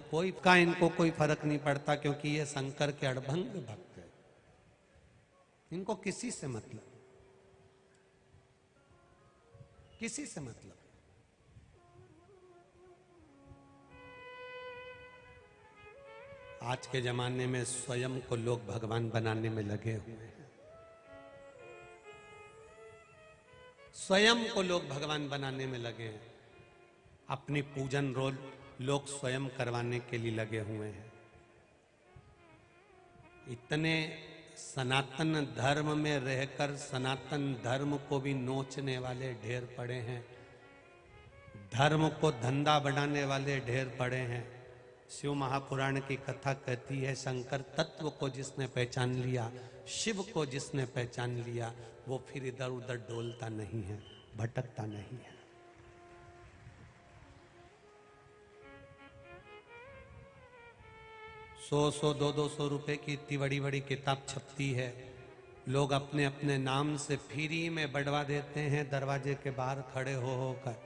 कोई फर्क नहीं पड़ता, क्योंकि ये शंकर के अड़भंग भक्त है। इनको किसी से मतलब, किसी से मतलब। आज के जमाने में स्वयं को लोग भगवान बनाने में लगे हुए हैं। स्वयं को लोग भगवान बनाने में लगे हैं। अपनी पूजन रोल लोग स्वयं करवाने के लिए लगे हुए हैं। इतने सनातन धर्म में रहकर सनातन धर्म को भी नोचने वाले ढेर पड़े हैं। धर्म को धंधा बनाने वाले ढेर पड़े हैं। शिव महापुराण की कथा कहती है, शंकर तत्व को जिसने पहचान लिया, शिव को जिसने पहचान लिया, वो फिर इधर उधर डोलता नहीं है, भटकता नहीं है। सौ 200 रुपए की इतनी बड़ी बड़ी किताब छपती है। लोग अपने अपने नाम से फ्री में बढ़वा देते हैं, दरवाजे के बाहर खड़े हो होकर।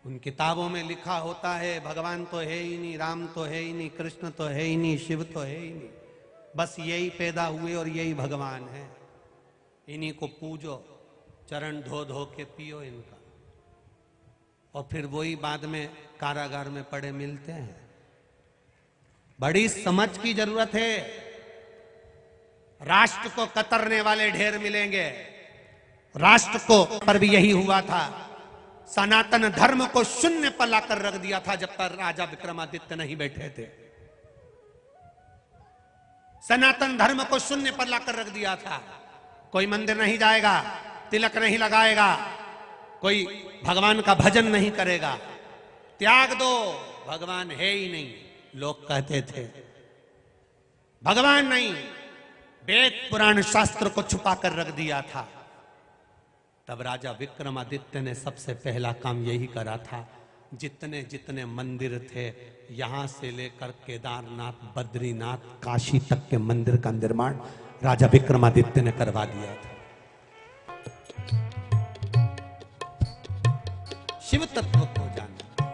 उन किताबों में लिखा होता है भगवान तो है ही नहीं, राम तो है ही नहीं, कृष्ण तो है ही नहीं, शिव तो है ही नहीं, बस यही पैदा हुए और यही भगवान है। इन्हीं को पूजो, चरण धो धो के पियो इनका, और फिर वही बाद में कारागार में पड़े मिलते हैं। बड़ी समझ की जरूरत है। राष्ट्र को कतरने वाले ढेर मिलेंगे। राष्ट्र को पर भी यही हुआ था। सनातन धर्म को शून्य पर लाकर रख दिया था जब तक राजा विक्रमादित्य नहीं बैठे थे। सनातन धर्म को शून्य पर लाकर रख दिया था। कोई मंदिर नहीं जाएगा, तिलक नहीं लगाएगा, कोई भगवान का भजन नहीं करेगा, त्याग दो, भगवान है ही नहीं, लोग कहते थे। भगवान नहीं, वेद पुराण शास्त्र को छुपा कर रख दिया था। तब राजा विक्रमादित्य ने सबसे पहला काम यही करा था। जितने जितने मंदिर थे, यहां से लेकर केदारनाथ, बद्रीनाथ, काशी तक के मंदिर का निर्माण राजा विक्रमादित्य ने करवा दिया था। शिव तत्व को जाना।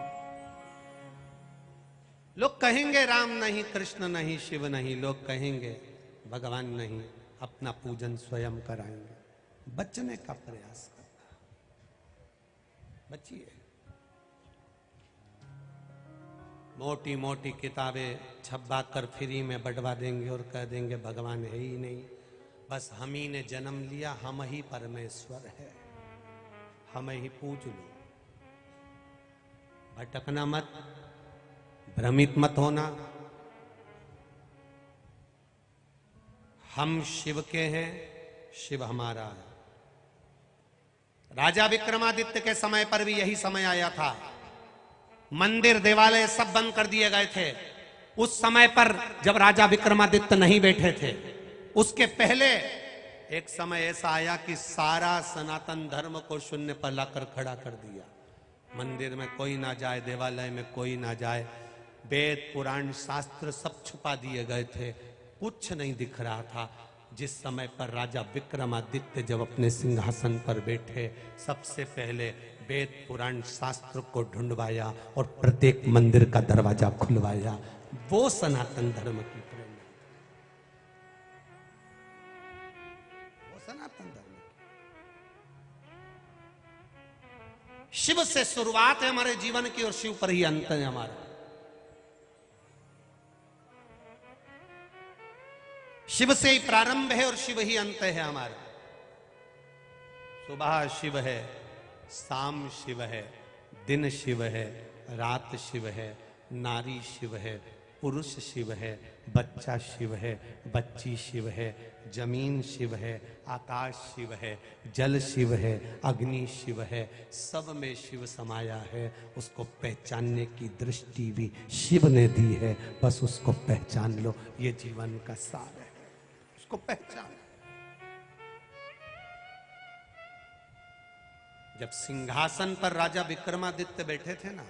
लोग कहेंगे राम नहीं, कृष्ण नहीं, शिव नहीं, लोग कहेंगे भगवान नहीं, अपना पूजन स्वयं कराएंगे। बचने का प्रयास करना, बचिए। मोटी मोटी किताबें छपवा कर फ्री में बढ़वा देंगे और कह देंगे भगवान है ही नहीं, बस हम ही ने जन्म लिया, हम ही परमेश्वर है, हम ही पूज लो। भटकना मत, भ्रमित मत होना। हम शिव के हैं, शिव हमारा है। राजा विक्रमादित्य के समय पर भी यही समय आया था। मंदिर देवालय सब बंद कर दिए गए थे। उस समय पर जब राजा विक्रमादित्य नहीं बैठे थे, उसके पहले एक समय ऐसा आया कि सारा सनातन धर्म को शून्य पर लाकर खड़ा कर दिया। मंदिर में कोई ना जाए, देवालय में कोई ना जाए, वेद पुराण शास्त्र सब छुपा दिए गए थे, कुछ नहीं दिख रहा था। जिस समय पर राजा विक्रमादित्य जब अपने सिंहासन पर बैठे, सबसे पहले वेद पुराण शास्त्र को ढूंढवाया और प्रत्येक मंदिर का दरवाजा खुलवाया। वो सनातन धर्म की प्रेरणा, वो सनातन धर्म। शिव से शुरुआत है हमारे जीवन की और शिव पर ही अंत है हमारा। शिव से ही प्रारंभ है और शिव ही अंत है हमारा। सुबह शिव है, शाम शिव है, दिन शिव है, रात शिव है, नारी शिव है, पुरुष शिव है, बच्चा शिव है, बच्ची शिव है, जमीन शिव है, आकाश शिव है, जल शिव है, अग्नि शिव है, सब में शिव समाया है। उसको पहचानने की दृष्टि भी शिव ने दी है, बस उसको पहचान लो, ये जीवन का सार है, उसको पहचान। जब सिंहासन पर राजा विक्रमादित्य बैठे थे ना,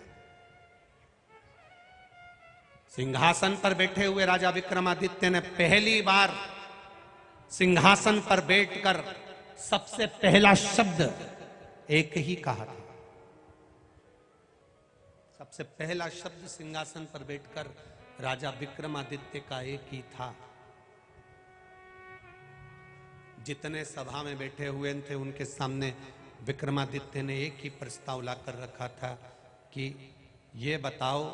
सिंहासन पर बैठे हुए राजा विक्रमादित्य ने पहली बार सिंहासन पर बैठकर सबसे पहला शब्द एक ही कहा था। सबसे पहला शब्द सिंहासन पर बैठकर राजा विक्रमादित्य का एक ही था। जितने सभा में बैठे हुए थे उनके सामने विक्रमादित्य ने एक ही प्रस्ताव लाकर रखा था कि ये बताओ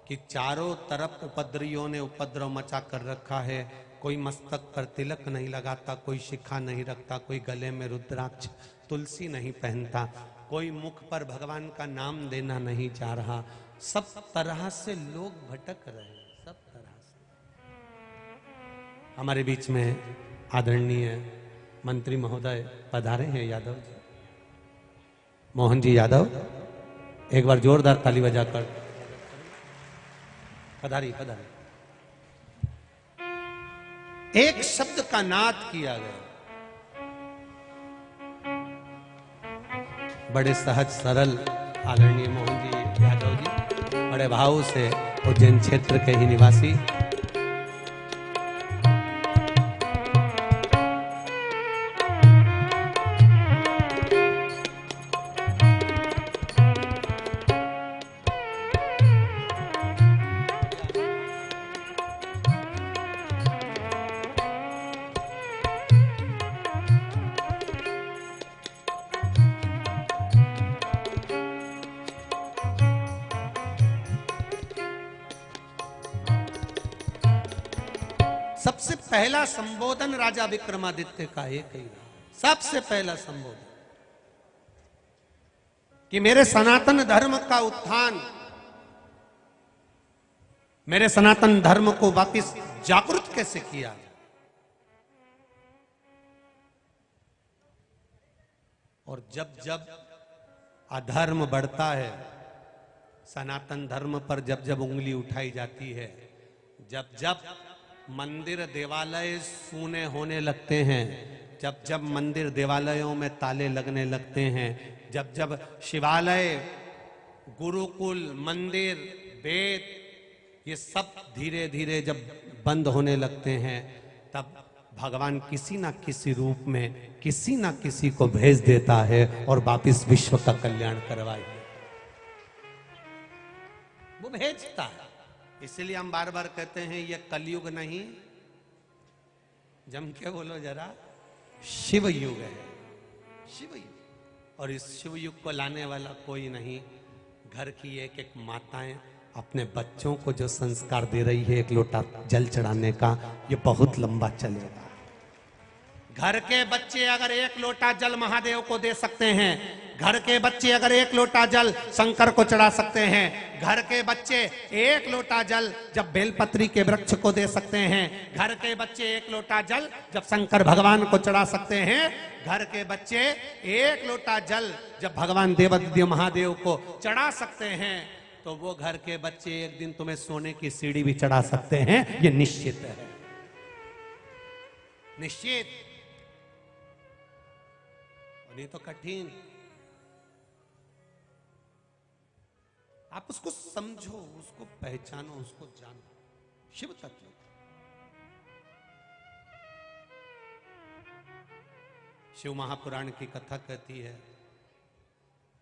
कि चारों तरफ उपद्रवियों ने उपद्रव मचा कर रखा है, कोई मस्तक पर तिलक नहीं लगाता, कोई शिखा नहीं रखता, कोई गले में रुद्राक्ष तुलसी नहीं पहनता, कोई मुख पर भगवान का नाम देना नहीं चाह रहा। सब तरह से लोग भटक रहे हैं, सब तरह से। हमारे बीच में आदरणीय मंत्री महोदय पधारे हैं, यादव जी, मोहन जी यादव, एक बार जोरदार ताली बजाकर पधारी पधारी। एक शब्द का नाद किया गया, बड़े सहज सरल आदरणीय मोहन जी यादव जी, बड़े भाव से उज्जैन क्षेत्र के ही निवासी। सबसे पहला संबोधन राजा विक्रमादित्य का एक ही रहा, सबसे पहला संबोधन कि मेरे सनातन धर्म का उत्थान, मेरे सनातन धर्म को वापस जागृत कैसे किया। और जब जब अधर्म बढ़ता है, सनातन धर्म पर जब जब उंगली उठाई जाती है, जब जब मंदिर देवालय सूने होने लगते हैं, जब जब मंदिर देवालयों में ताले लगने लगते हैं, जब जब शिवालय, गुरुकुल, मंदिर, वेद ये सब धीरे धीरे जब बंद होने लगते हैं, तब भगवान किसी ना किसी रूप में किसी ना किसी को भेज देता है और वापिस विश्व का कल्याण करवाइए, वो भेजता है। इसलिए हम बार बार कहते हैं ये कलयुग नहीं, जम के बोलो जरा, शिव युग है, शिव युग। और इस शिव युग को लाने वाला कोई नहीं, घर की एक एक माताएं अपने बच्चों को जो संस्कार दे रही है एक लोटा जल चढ़ाने का, ये बहुत लंबा चलेगा। घर के बच्चे अगर एक लोटा जल महादेव को दे सकते हैं, घर के बच्चे अगर एक लोटा जल शंकर को चढ़ा सकते हैं, घर के बच्चे एक लोटा जल जब बेलपत्री के वृक्ष को दे सकते हैं, घर के बच्चे एक लोटा जल जब शंकर भगवान को चढ़ा सकते हैं, घर के बच्चे एक लोटा जल जब भगवान देवादिदेव महादेव को चढ़ा सकते हैं, तो वो घर के बच्चे एक दिन तुम्हें सोने की सीढ़ी भी चढ़ा सकते हैं, ये निश्चित है, निश्चित। नहीं तो कठिन। आप उसको समझो, उसको पहचानो, उसको जानो। शिव तत्व शिव महापुराण की कथा कहती है,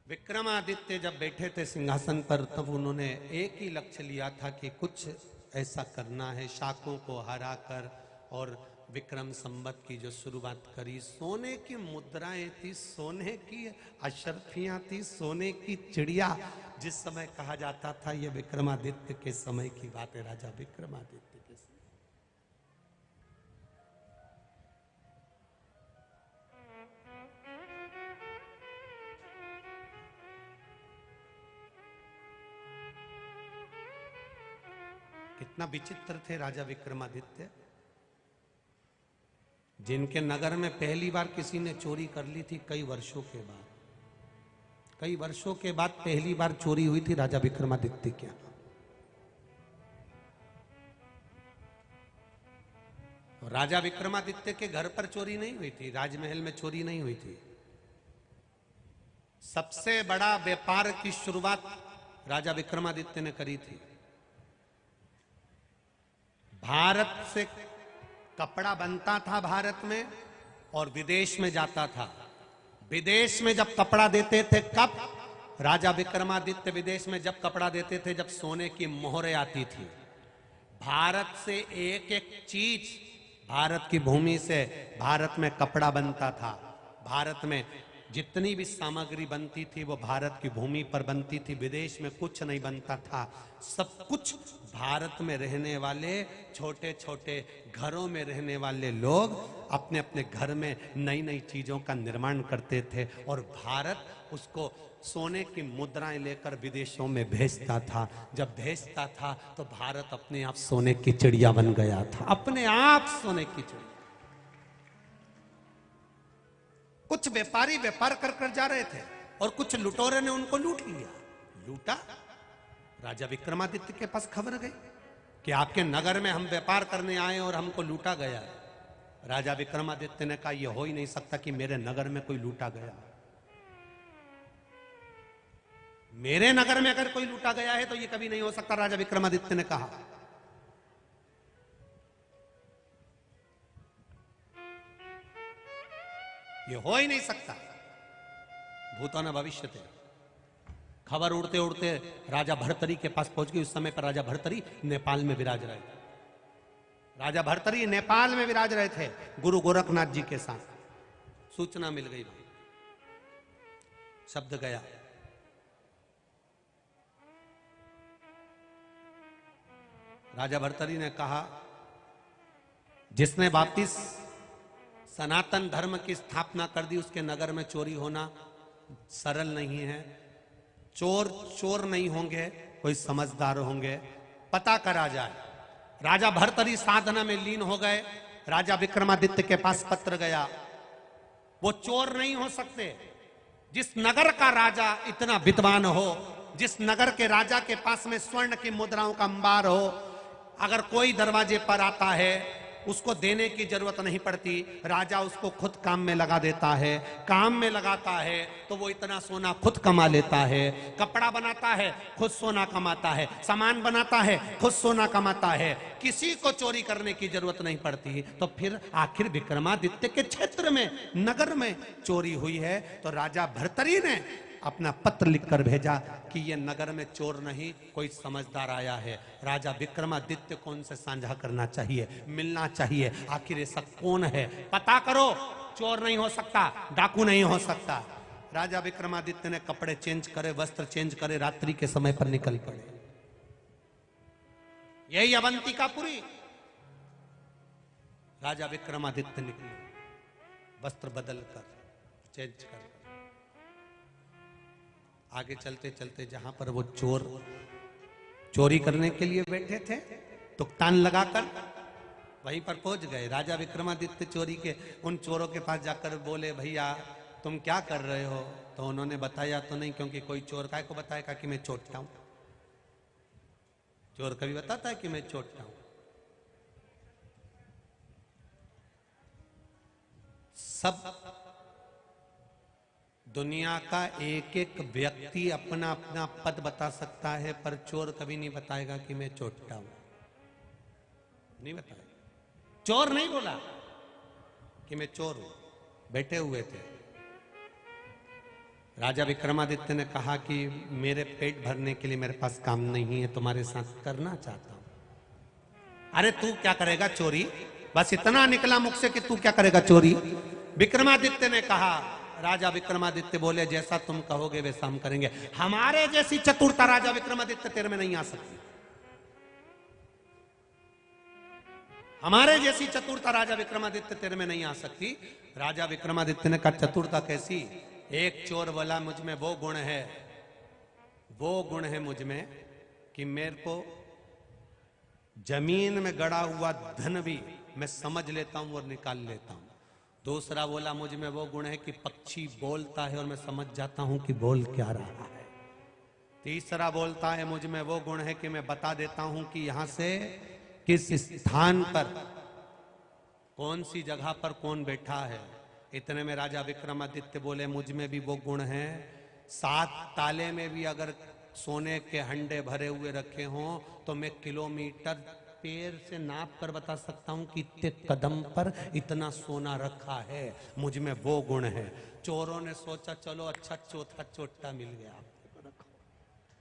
विक्रमादित्य जब बैठे थे सिंहासन पर, तब उन्होंने एक ही लक्ष्य लिया था कि कुछ ऐसा करना है, शाकों को हराकर, और विक्रम संवत की जो शुरुआत करी, सोने की मुद्राएं थी, सोने की अशर्फियां थी, सोने की चिड़िया। जिस समय कहा जाता था ये विक्रमादित्य के समय की बात है, राजा विक्रमादित्य के समय। कितना विचित्र थे राजा विक्रमादित्य, जिनके नगर में पहली बार किसी ने चोरी कर ली थी कई वर्षों के बाद, कई वर्षों के बाद पहली बार चोरी हुई थी राजा विक्रमादित्य के यहाँ। राजा विक्रमादित्य के घर पर चोरी नहीं हुई थी, राजमहल में चोरी नहीं हुई थी। सबसे बड़ा व्यापार की शुरुआत राजा विक्रमादित्य ने करी थी। भारत से कपड़ा बनता था भारत में और विदेश में जाता था। विदेश में जब कपड़ा देते थे, कब? राजा विक्रमादित्य विदेश में जब कपड़ा देते थे जब सोने की मोहरें आती थी। भारत से एक एक चीज, भारत की भूमि से भारत में कपड़ा बनता था। भारत में जितनी भी सामग्री बनती थी वो भारत की भूमि पर बनती थी, विदेश में कुछ नहीं बनता था। सब कुछ भारत में रहने वाले छोटे छोटे घरों में रहने वाले लोग अपने अपने घर में नई नई चीजों का निर्माण करते थे और भारत उसको सोने की मुद्राएं लेकर विदेशों में भेजता था। जब भेजता था तो भारत अपने आप सोने की चिड़िया बन गया था, अपने आप सोने की चिड़िया। कुछ व्यापारी व्यापार कर कर जा रहे थे और कुछ लुटेरे ने उनको लूट लिया। लूटा, राजा विक्रमादित्य के पास खबर गई कि आपके नगर में हम व्यापार करने आए और हमको लूटा गया। राजा विक्रमादित्य ने कहा यह हो ही नहीं सकता कि मेरे नगर में कोई लूटा गया। मेरे नगर में अगर कोई लूटा गया है तो यह कभी नहीं हो सकता, राजा विक्रमादित्य ने कहा। ये हो ही नहीं सकता, भूतो न भविष्यते। खबर उड़ते उड़ते राजा भर्तरी के पास पहुंच गई। उस समय पर राजा भर्तरी नेपाल में विराज रहे थे। राजा भर्तरी नेपाल में विराज रहे थे गुरु गोरखनाथ जी के साथ। सूचना मिल गई, शब्द गया। राजा भर्तरी ने कहा जिसने वापिस सनातन धर्म की स्थापना कर दी उसके नगर में चोरी होना सरल नहीं है। चोर चोर नहीं होंगे, कोई समझदार होंगे, पता करा जाए। राजा भर्तरी साधना में लीन हो गए। राजा विक्रमादित्य के पास पत्र गया। वो चोर नहीं हो सकते। जिस नगर का राजा इतना विद्वान हो, जिस नगर के राजा के पास में स्वर्ण की मुद्राओं का अंबार हो, अगर कोई दरवाजे पर आता है उसको देने की जरूरत नहीं पड़ती, राजा उसको खुद काम में लगा देता है। काम में लगाता है तो वो इतना सोना खुद कमा लेता है। कपड़ा बनाता है खुद सोना कमाता है, सामान बनाता है खुद सोना कमाता है, किसी को चोरी करने की जरूरत नहीं पड़ती। तो फिर आखिर विक्रमादित्य के क्षेत्र में, नगर में चोरी हुई है। तो राजा भर्तरी ने अपना पत्र लिखकर भेजा कि ये नगर में चोर नहीं, कोई समझदार आया है। राजा विक्रमादित्य को उनसे साझा करना चाहिए, मिलना चाहिए। आखिर ऐसा कौन है, पता करो। चोर नहीं हो सकता, डाकू नहीं हो सकता। राजा विक्रमादित्य ने कपड़े चेंज करे, वस्त्र चेंज करे, रात्रि के समय पर निकल पड़े। यही अवंतिकापुरी। राजा विक्रमादित्य निकले वस्त्र बदलकर, चेंज कर। आगे चलते चलते जहां पर वो चोर चोरी करने के लिए बैठे थे, तुकतान लगाकर वहीं पर पहुंच गए। राजा विक्रमादित्य चोरी के उन चोरों के पास जाकर बोले, भैया तुम क्या कर रहे हो? तो उन्होंने बताया तो नहीं, क्योंकि कोई चोर काय को बताएगा कि मैं चोरता हूं। चोर कभी बताता है कि मैं चोरता हूं? सब दुनिया का एक एक व्यक्ति अपना अपना पद बता सकता है, पर चोर कभी नहीं बताएगा कि मैं चोरता हूं। नहीं बताएगा। चोर नहीं बोला कि मैं चोर हूं। बैठे हुए थे। राजा विक्रमादित्य ने कहा कि मेरे पेट भरने के लिए मेरे पास काम नहीं है, तुम्हारे साथ करना चाहता हूं। अरे तू क्या करेगा चोरी? बस इतना निकला मुख से कि तू क्या करेगा चोरी? विक्रमादित्य ने कहा। राजा विक्रमादित्य बोले जैसा तुम कहोगे वैसा हम करेंगे। हमारे जैसी चतुरता राजा विक्रमादित्य तेरे में नहीं आ सकती। हमारे जैसी चतुरता राजा विक्रमादित्य तेरे में नहीं आ सकती। राजा विक्रमादित्य ने कहा चतुरता कैसी? एक चोर बोला मुझ में वो गुण है मुझ में कि मेरे को जमीन में गड़ा हुआ धन भी मैं समझ लेता हूं और निकाल लेता हूं। दूसरा बोला मुझ में वो गुण है कि पक्षी बोलता है और मैं समझ जाता हूं कि बोल क्या रहा है। तीसरा बोलता है मुझ में वो गुण है कि मैं बता देता हूं कि यहां से किस स्थान पर, कौन सी जगह पर कौन बैठा है। इतने में राजा विक्रमादित्य बोले मुझ में भी वो गुण है। 7 ताले में भी अगर सोने के हंडे भरे हुए रखे हों तो मैं किलोमीटर पैर से नाप कर बता सकता हूं कि इतने कदम पर इतना सोना रखा है। मुझ में वो गुण है। चोरों ने सोचा चलो अच्छा चौथा चोटा मिल गया।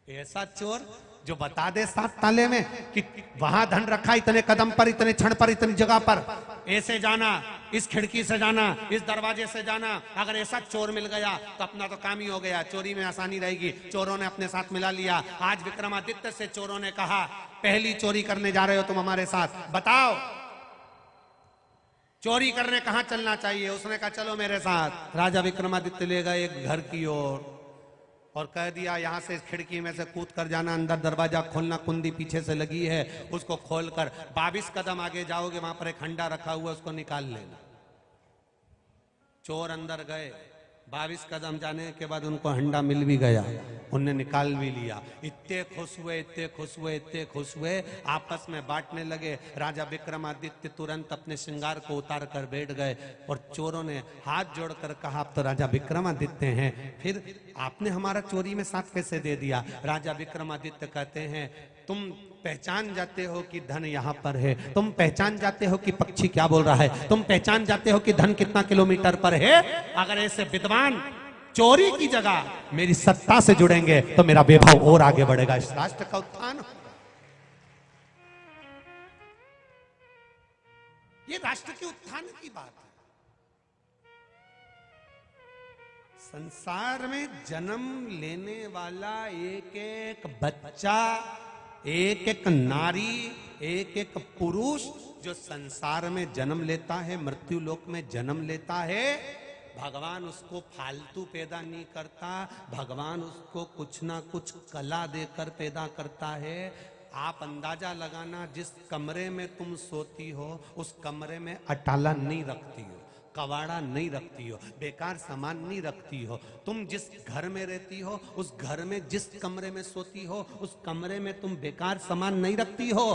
ऐसा चोर जो बता दे 7 ताले में कि वहां धन रखा, इतने कदम पर, इतने क्षण पर, इतनी जगह पर, ऐसे जाना, इस खिड़की से जाना, इस दरवाजे से जाना। अगर ऐसा चोर मिल गया तो अपना तो काम ही हो गया, चोरी में आसानी रहेगी। चोरों ने अपने साथ मिला लिया। आज विक्रमादित्य से चोरों ने कहा, पहली चोरी करने जा रहे हो तुम हमारे साथ, बताओ चोरी करने कहां चलना चाहिए। उसने कहा चलो मेरे साथ। राजा विक्रमादित्य ले गए एक घर की ओर और कह दिया यहां से इस खिड़की में से कूद कर जाना, अंदर दरवाजा खोलना, कुंडी पीछे से लगी है, उसको खोलकर 22 कदम आगे जाओगे, वहां पर एक हंडा रखा हुआ, उसको निकाल लेना। चोर अंदर गए, 22 कदम जाने के बाद उनको हंडा मिल भी गया, उनने निकाल भी लिया। इतने खुश हुए, इतने खुश हुए, इतने खुश हुए, आपस में बांटने लगे। राजा विक्रमादित्य तुरंत अपने श्रृंगार को उतार कर बैठ गए और चोरों ने हाथ जोड़कर कहा, आप तो राजा विक्रमादित्य हैं, फिर आपने हमारा चोरी में साथ कैसे दे दिया। राजा विक्रमादित्य कहते हैं, तुम पहचान जाते हो कि धन यहाँ पर है, तुम पहचान जाते हो कि पक्षी क्या बोल रहा है, तुम पहचान जाते हो कि धन कितना किलोमीटर पर है। अगर ऐसे विद्वान चोरी की जगह मेरी सत्ता से जुड़ेंगे तो मेरा वैभव और आगे बढ़ेगा, इस राष्ट्र का उत्थान होगा। ये राष्ट्र के उत्थान की बात है। संसार में जन्म लेने वाला एक एक बच्चा, एक एक नारी, एक एक पुरुष जो संसार में जन्म लेता है, मृत्यु लोक में जन्म लेता है, भगवान उसको फालतू पैदा नहीं करता, भगवान उसको कुछ ना कुछ कला देकर पैदा करता है। आप अंदाजा लगाना, जिस कमरे में तुम सोती हो उस कमरे में अटाला नहीं रखती हो, कवाड़ा नहीं रखती हो, बेकार सामान नहीं रखती हो। तुम जिस घर में रहती हो उस घर में, जिस कमरे में सोती हो उस कमरे में तुम बेकार सामान नहीं रखती हो।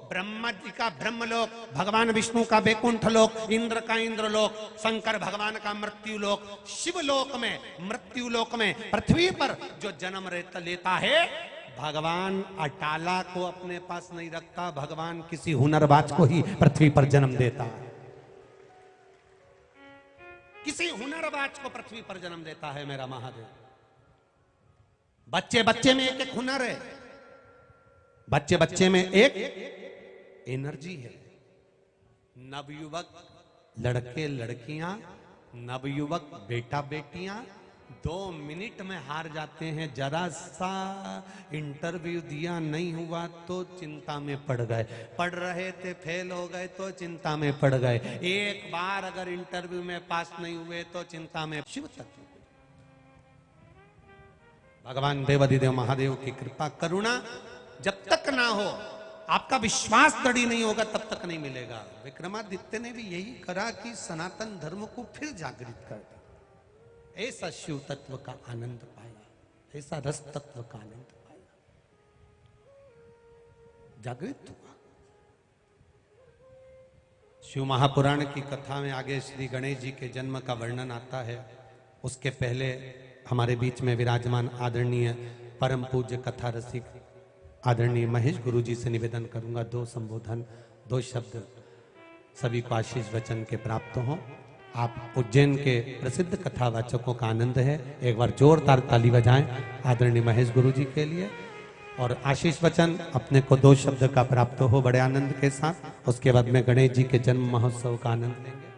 ब्रह्मा जी का ब्रह्मलोक, भगवान विष्णु का वैकुंठ लोक, इंद्र का इंद्रलोक, शंकर भगवान का मृत्यु लोक, शिवलोक में, मृत्यु लोक में, पृथ्वी पर जो जन्म लेता है, भगवान अटाला को अपने पास नहीं रखता, भगवान किसी हुनरबाज को ही पृथ्वी पर जन्म देता है। किसी हुनरबाज को पृथ्वी पर जन्म देता है मेरा महादेव। बच्चे बच्चे में एक एक हुनर है, बच्चे बच्चे में एक एनर्जी है। नवयुवक लड़के लड़कियां, नवयुवक बेटा बेटियां 2 मिनट में हार जाते हैं। जरा सा इंटरव्यू दिया नहीं हुआ तो चिंता में पड़ गए, पढ़ रहे थे फेल हो गए तो चिंता में पड़ गए, एक बार अगर इंटरव्यू में पास नहीं हुए तो चिंता में। शिव तत्व, भगवान देवाधिदेव महादेव की कृपा करुणा जब तक ना हो, आपका विश्वास दृढ़ नहीं होगा, तब तक नहीं मिलेगा। विक्रमादित्य ने भी यही करा कि सनातन धर्म को फिर जागृत कर दिया। ऐसा शिव तत्व का आनंद पाया, ऐसा रस तत्व का आनंद पाया, जागृत हुआ। शिव महापुराण की कथा में आगे श्री गणेश जी के जन्म का वर्णन आता है। उसके पहले हमारे बीच में विराजमान आदरणीय परम पूज्य कथा रसिक आदरणीय महेश गुरु जी से निवेदन करूंगा, 2 संबोधन, 2 शब्द सभी को आशीष वचन के प्राप्त हों। आप उज्जैन के प्रसिद्ध कथावाचकों का आनंद है, एक बार जोरदार ताली बजाएं आदरणीय महेश गुरु जी के लिए, और आशीष वचन अपने को 2 शब्द का प्राप्त हो बड़े आनंद के साथ। उसके बाद में गणेश जी के जन्म महोत्सव का आनंद लेंगे।